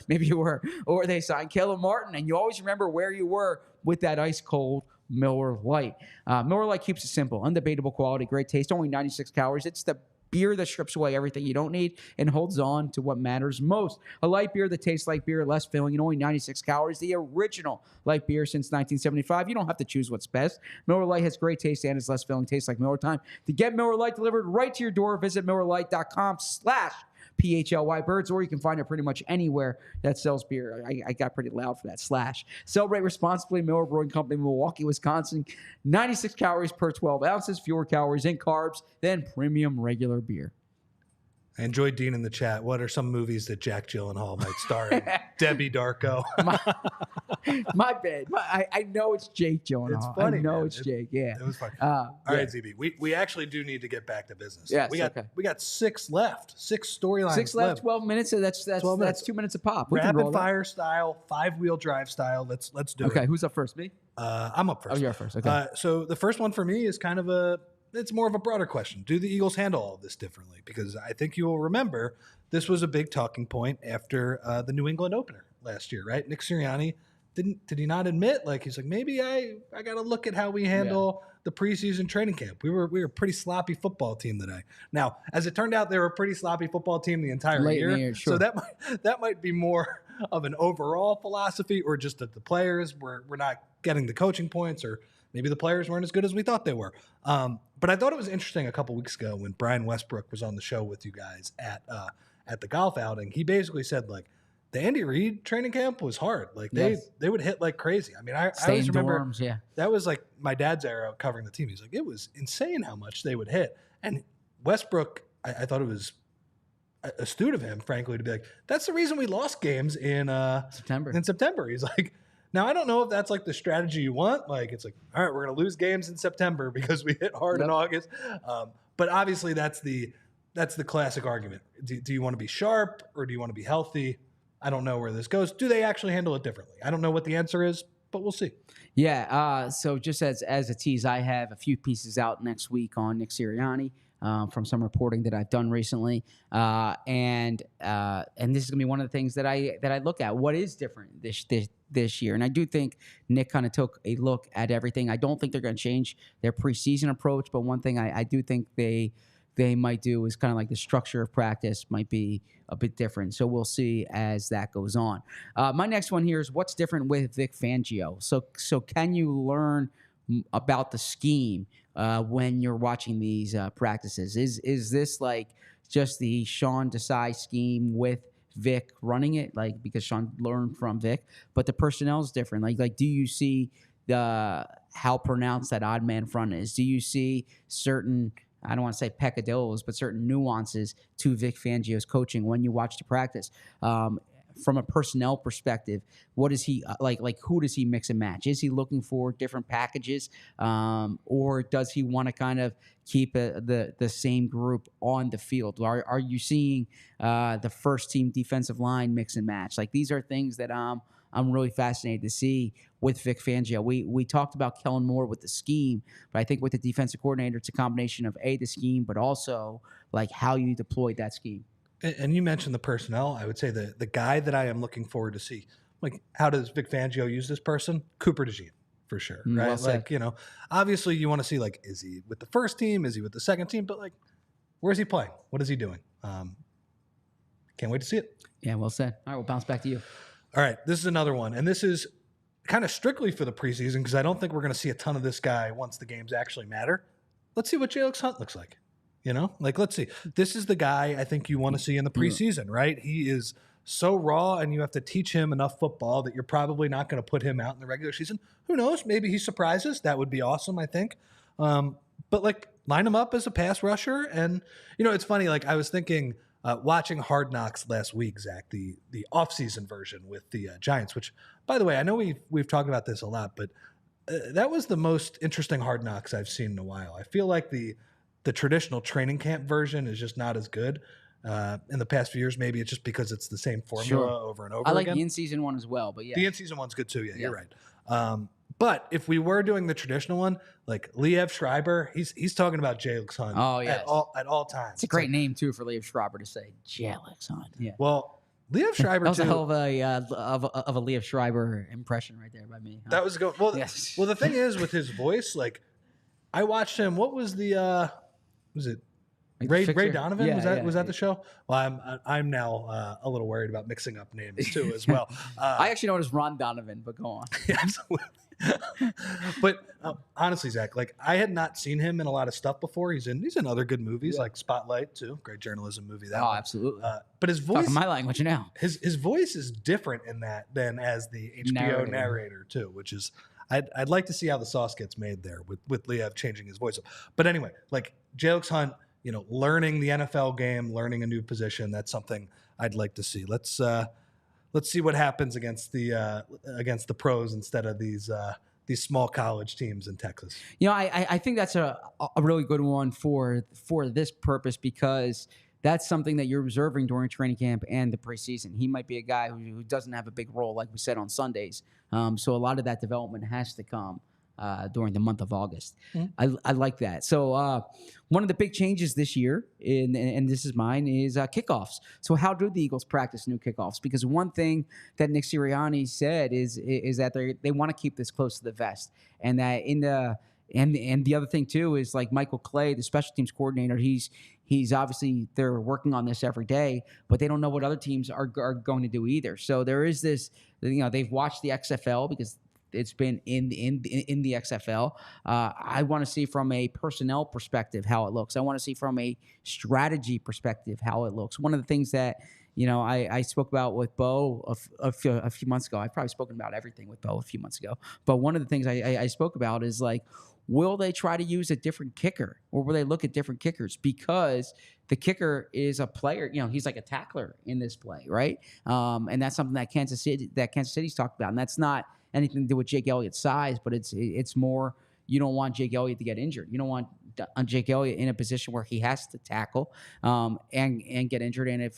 Maybe you were. Or they signed Caleb Martin, and you always remember where you were with that ice cold Miller Lite. Miller Lite keeps it simple, undebatable quality, great taste, only 96 calories. It's the beer that strips away everything you don't need and holds on to what matters most. A light beer that tastes like beer, less filling, and only 96 calories. The original light beer since 1975. You don't have to choose what's best. Miller Lite has great taste and it's less filling. Tastes like Miller time. To get Miller Lite delivered right to your door, visit MillerLite.com/PHLY Birds, or you can find it pretty much anywhere that sells beer. I got pretty loud for that slash. Celebrate responsibly. Miller Brewing Company, Milwaukee, Wisconsin. 96 calories per 12 ounces, fewer calories and carbs than premium regular beer. I enjoyed Dean in the chat. What are some movies that Jack Gyllenhaal might star in? Debbie Darko. My bad. I know it's Jake Gyllenhaal. It's funny. I know it's Jake. Yeah, it was funny. All right, ZB. We actually do need to get back to business. Yes, we got 6 left. 6 storylines. 6 left. 12 minutes. So that's 12 minutes. That's 2 minutes a pop. Rapid fire style, 5-wheel drive style. Let's do it. Okay, who's up first? Me. I'm up first. Oh, you're up first. Okay. So the first one for me is kind of it's more of a broader question. Do the Eagles handle all of this differently? Because I think you will remember this was a big talking point after the New England opener last year, right? Nick Sirianni did he not admit, like, he's like, maybe I got to look at how we handle the preseason training camp. We were a pretty sloppy football team today. Now, as it turned out, they were a pretty sloppy football team the entire year. Sure. So that might be more of an overall philosophy, or just that the players were not getting the coaching points, or maybe the players weren't as good as we thought they were. But I thought it was interesting a couple weeks ago when Brian Westbrook was on the show with you guys at the golf outing. He basically said, like, the Andy Reid training camp was hard. Like they would hit like crazy. I mean, I always remember that was like my dad's era covering the team. He's like, it was insane how much they would hit. And Westbrook, I thought it was astute of him, frankly, to be like, that's the reason we lost games in September. He's like, now I don't know if that's like the strategy you want. Like, it's like, all right, we're going to lose games in September because we hit hard in August. But obviously that's the classic argument. Do you want to be sharp or do you want to be healthy? I don't know where this goes. Do they actually handle it differently? I don't know what the answer is, but we'll see. Yeah. So just as a tease, I have a few pieces out next week on Nick Sirianni. From some reporting that I've done recently, and this is gonna be one of the things that I look at. What is different this year? And I do think Nick kind of took a look at everything. I don't think they're gonna change their preseason approach, but one thing I do think they might do is kind of like the structure of practice might be a bit different. So we'll see as that goes on. My next one here is what's different with Vic Fangio. So can you learn about the scheme when you're watching these practices? Is this like just the Sean Desai scheme with Vic running it, like because Sean learned from Vic, but the personnel is different? Like do you see how pronounced that odd man front is? Do you see certain, I don't want to say peccadillos, but certain nuances to Vic Fangio's coaching when you watch the practice? From a personnel perspective, what is he like? Who does he mix and match? Is he looking for different packages, or does he want to kind of keep the same group on the field? Are you seeing the first team defensive line mix and match? Like these are things that I'm really fascinated to see with Vic Fangio. We talked about Kellen Moore with the scheme, but I think with the defensive coordinator, it's a combination of the scheme, but also like how you deployed that scheme. And you mentioned the personnel. I would say the guy that I am looking forward to see, like, how does Vic Fangio use this person? Cooper DeJean, for sure, right? Well said. Like, obviously you want to see, like, is he with the first team? Is he with the second team? But, like, where's he playing? What is he doing? Can't wait to see it. Yeah, well said. All right, we'll bounce back to you. All right, this is another one. And this is kind of strictly for the preseason because I don't think we're going to see a ton of this guy once the games actually matter. Let's see what Jalen Hurts looks like. Let's see. This is the guy I think you want to see in the preseason, right? He is so raw, and you have to teach him enough football that you're probably not going to put him out in the regular season. Who knows? Maybe he surprises. That would be awesome, I think. But, like, line him up as a pass rusher. And, it's funny. Like, I was thinking watching Hard Knocks last week, Zach, the offseason version with the Giants, which, by the way, I know we've talked about this a lot, but that was the most interesting Hard Knocks I've seen in a while. I feel like the traditional training camp version is just not as good in the past few years. Maybe it's just because it's the same formula over and over again. I like the in-season one as well, but yeah. The in-season one's good too, yeah. You're right. But if we were doing the traditional one, like Liev Schreiber, he's talking about Jalen Hurts at all times. It's a great name, too, for Liev Schreiber to say, Jalen Hurts. Yeah. Well, Liev Schreiber, that was a hell of a Liev Schreiber impression right there by me. Huh? That was good. Well, yes. Well, the thing is with his voice, like, I watched him. What was was it Ray Donovan? Yeah, was that the show? Well, I'm now a little worried about mixing up names too as well. I actually know it as Ron Donovan, but go on. Yeah, absolutely. But honestly, Zach, like, I had not seen him in a lot of stuff before. He's in other good movies like Spotlight too, great journalism movie. Absolutely. But his voice, talking my language now. His voice is different in that than as the HBO narrator too, which is. I'd like to see how the sauce gets made there with Liev changing his voice. But anyway, like Jalen Hurts, learning the NFL game, learning a new position, that's something I'd like to see. Let's see what happens against the pros instead of these small college teams in Texas. I think that's a really good one for this purpose because that's something that you're observing during training camp and the preseason. He might be a guy who doesn't have a big role, like we said, on Sundays. So a lot of that development has to come during the month of August. Mm-hmm. I like that. So one of the big changes this year, and this is mine, is kickoffs. So how do the Eagles practice new kickoffs? Because one thing that Nick Sirianni said is that they want to keep this close to the vest, and that and the other thing too is like Michael Clay, the special teams coordinator. He's obviously, they're working on this every day, but they don't know what other teams are going to do either. So there is this, they've watched the XFL because it's been in the XFL. I want to see from a personnel perspective how it looks. I want to see from a strategy perspective how it looks. One of the things that I spoke about with Bo a few months ago. I've probably spoken about everything with Bo a few months ago. But one of the things I spoke about is like, will they try to use a different kicker, or will they look at different kickers? Because the kicker is a player. He's like a tackler in this play, right? And that's something that Kansas City's talked about, and that's not anything to do with Jake Elliott's size, but it's more. You don't want Jake Elliott to get injured. You don't want Jake Elliott in a position where he has to tackle and get injured. And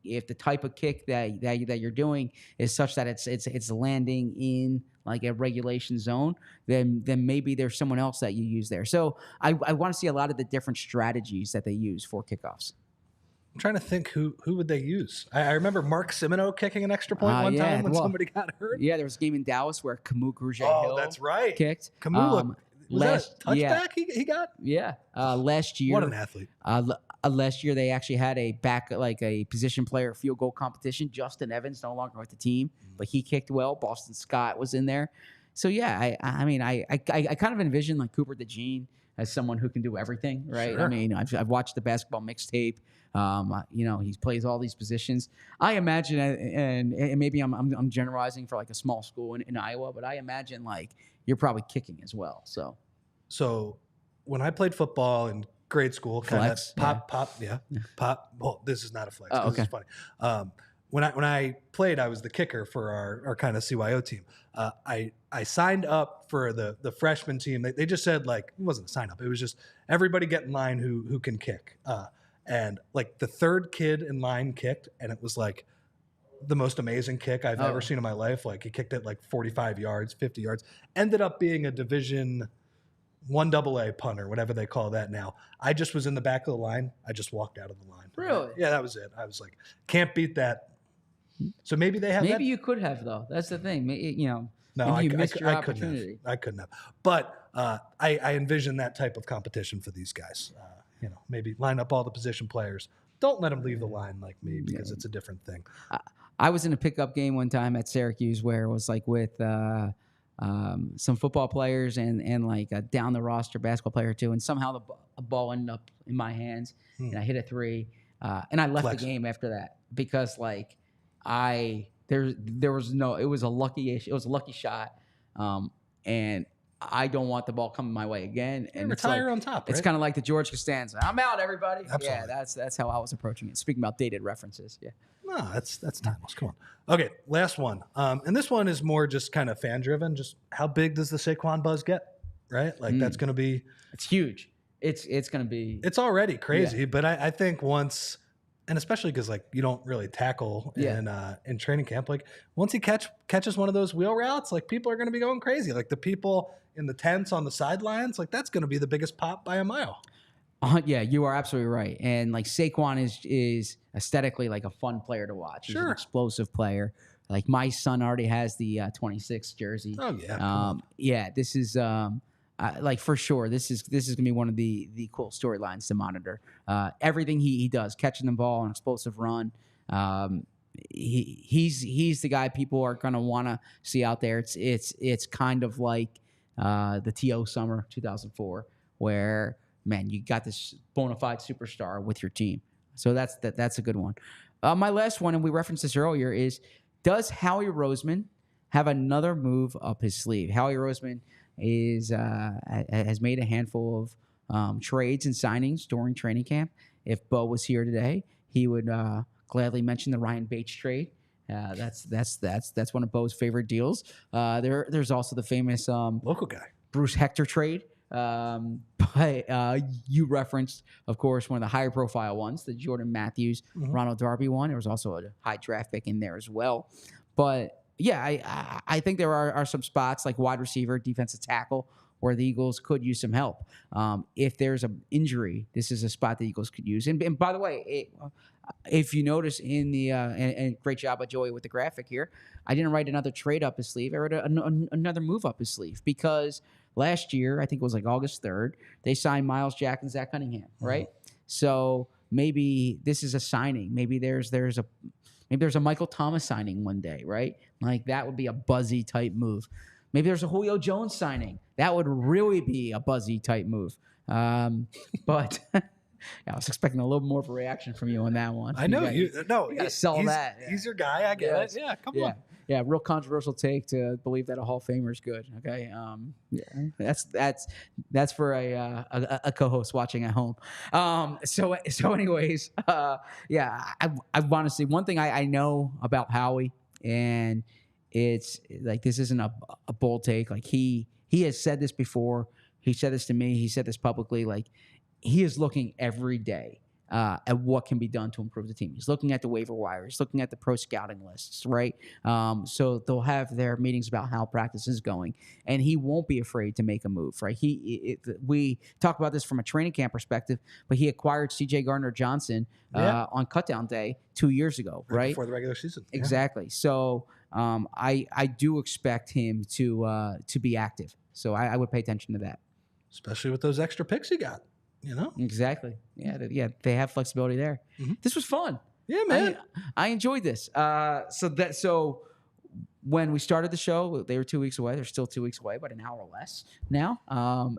if the type of kick that you're doing is such that it's landing in like a regulation zone, then maybe there's someone else that you use there. So I want to see a lot of the different strategies that they use for kickoffs. I'm trying to think who would they use. I remember Mark Semino kicking an extra point one time when somebody got hurt. Yeah, there was a game in Dallas where Camus Grugier Hill that's right. kicked. Camus was that a touchback he got? Yeah. Last year. What an athlete. Last year they actually had a position player field goal competition. Justin Evans no longer with the team, but he kicked well. Boston Scott was in there. So yeah, I kind of envision like Cooper DeJean as someone who can do everything, right? Sure. I mean, I've watched the basketball mixtape. He plays all these positions. I imagine, and maybe I'm generalizing for like a small school in Iowa, but I imagine like you're probably kicking as well. So when I played football in grade school, kind of pop. Well, this is not a flex. Oh, okay. This is funny. When I played, I was the kicker for our kind of CYO team. I signed up for the freshman team. They just said like, it wasn't a sign up. It was just everybody get in line who can kick. And like the third kid in line kicked, and it was like the most amazing kick I've ever seen in my life. Like he kicked it like 45 yards, 50 yards. Ended up being a Division 1 AA punter, whatever they call that now. I just was in the back of the line. I just walked out of the line. Really? Yeah, that was it. I was like, can't beat that. So maybe they have. Maybe you could have though. That's the thing. No, I missed your couldn't opportunity. have. I couldn't have. But I envision that type of competition for these guys. Maybe line up all the position players. Don't let them leave the line like me because it's a different thing. I was in a pickup game one time at Syracuse where it was like with some football players and like a down the roster basketball player too, and somehow the ball ended up in my hands and I hit a three, and I left the game after that because like there was no, it was a lucky shot, and I don't want the ball coming my way again. And retire on top. Right? It's kind of like the George Costanza. I'm out, everybody. Absolutely. Yeah, that's how I was approaching it. Speaking about dated references, yeah. No, that's timeless. Come on. Okay, last one. And this one is more just kind of fan driven. Just how big does the Saquon buzz get? Right? Like that's going to be. It's huge. It's going to be. It's already crazy, but I think once. And especially because like you don't really tackle in training camp. Like once he catches one of those wheel routes, like people are going to be going crazy. Like the people in the tents on the sidelines, like that's going to be the biggest pop by a mile. Yeah, you are absolutely right. And like Saquon is aesthetically like a fun player to watch. He's an explosive player. Like my son already has the 26 jersey. Oh yeah. This is like for sure, this is gonna be one of the cool storylines to monitor. Everything he does, catching the ball, an explosive run. He's the guy people are gonna want to see out there. It's kind of like the TO summer 2004, where man, you got this bona fide superstar with your team. So that's a good one. My last one, and we referenced this earlier, is does Howie Roseman have another move up his sleeve? Howie Roseman has made a handful of trades and signings during training camp. If Bo was here today, he would gladly mention the Ryan Bates trade. That's one of Bo's favorite deals. There's also the famous local guy Bruce Hector trade. But you referenced, of course, one of the higher profile ones, the Jordan Matthews, Ronald Darby one. There was also a high draft pick in there as well. But yeah, I think there are some spots like wide receiver, defensive tackle, where the Eagles could use some help. If there's an injury, this is a spot the Eagles could use. And by the way, if you notice in the and great job by Joey with the graphic here, I didn't write another trade up his sleeve. I wrote another move up his sleeve because last year, I think it was like August 3rd, they signed Miles Jack and Zach Cunningham, right? So maybe this is a signing. Maybe there's a Michael Thomas signing one day, right? Like that would be a buzzy type move. Maybe there's a Julio Jones signing. That would really be a buzzy type move. But I was expecting a little more of a reaction from you on that one. I know you gotta sell he's, that. He's your guy. I get it. Yeah, come on. Yeah, real controversial take to believe that a Hall of Famer is good. Okay, that's for a co-host watching at home. So anyways, I honestly, one thing I know about Howie, and it's like this isn't a bold take. Like he has said this before. He said this to me. He said this publicly. Like he is looking every day at what can be done to improve the team. He's looking at the waiver wire. He's looking at the pro scouting lists, right? So they'll have their meetings about how practice is going, and he won't be afraid to make a move, right? We talk about this from a training camp perspective, but he acquired C.J. Gardner-Johnson on cutdown day 2 years ago, right? Before the regular season. Exactly. So I do expect him to be active. So I would pay attention to that. Especially with those extra picks he got. Exactly. Yeah, they have flexibility there. Mm-hmm. This was fun. Yeah, man. I enjoyed this. So when we started the show, they were 2 weeks away. They're still 2 weeks away, but an hour less now.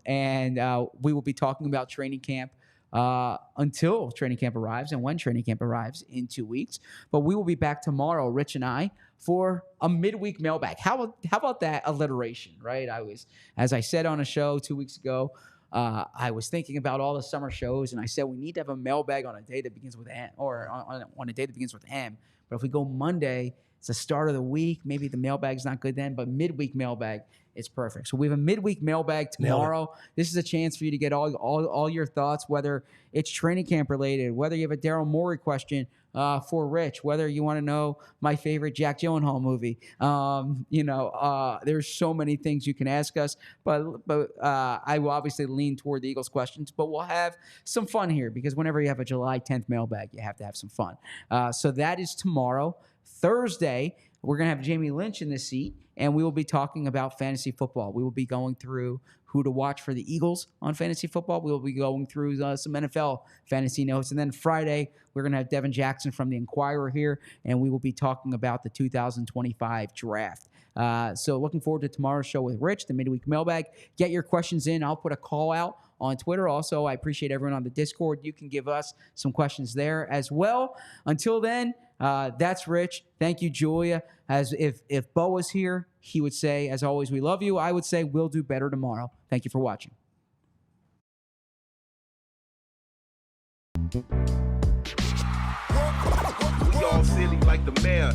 And we will be talking about training camp until training camp arrives and when training camp arrives in 2 weeks. But we will be back tomorrow, Rich and I, for a midweek mailbag. How about that alliteration, right? As I said on a show 2 weeks ago, I was thinking about all the summer shows, and I said we need to have a mailbag on a day that begins with M, or on a day that begins with M. But if we go Monday, it's the start of the week. Maybe the mailbag's not good then, but midweek mailbag, it's perfect. So we have a midweek mailbag tomorrow. This is a chance for you to get all your thoughts, whether it's training camp related, whether you have a Daryl Morey question for Rich, whether you want to know my favorite Jack Gyllenhaal movie. There's so many things you can ask us, but I will obviously lean toward the Eagles questions, but we'll have some fun here because whenever you have a July 10th mailbag, you have to have some fun. So that is tomorrow. Thursday, we're going to have Jamie Lynch in the seat, and we will be talking about fantasy football. We will be going through who to watch for the Eagles on fantasy football. We will be going through some NFL fantasy notes. And then Friday, we're going to have Devin Jackson from the Inquirer here, and we will be talking about the 2025 draft. So looking forward to tomorrow's show with Rich, the midweek mailbag. Get your questions in. I'll put a call out on Twitter. Also, I appreciate everyone on the Discord. You can give us some questions there as well. Until then, that's Rich. Thank you, Julia. As if Bo was here, he would say, as always, we love you. I would say, we'll do better tomorrow. Thank you for watching. We all silly like the mayor.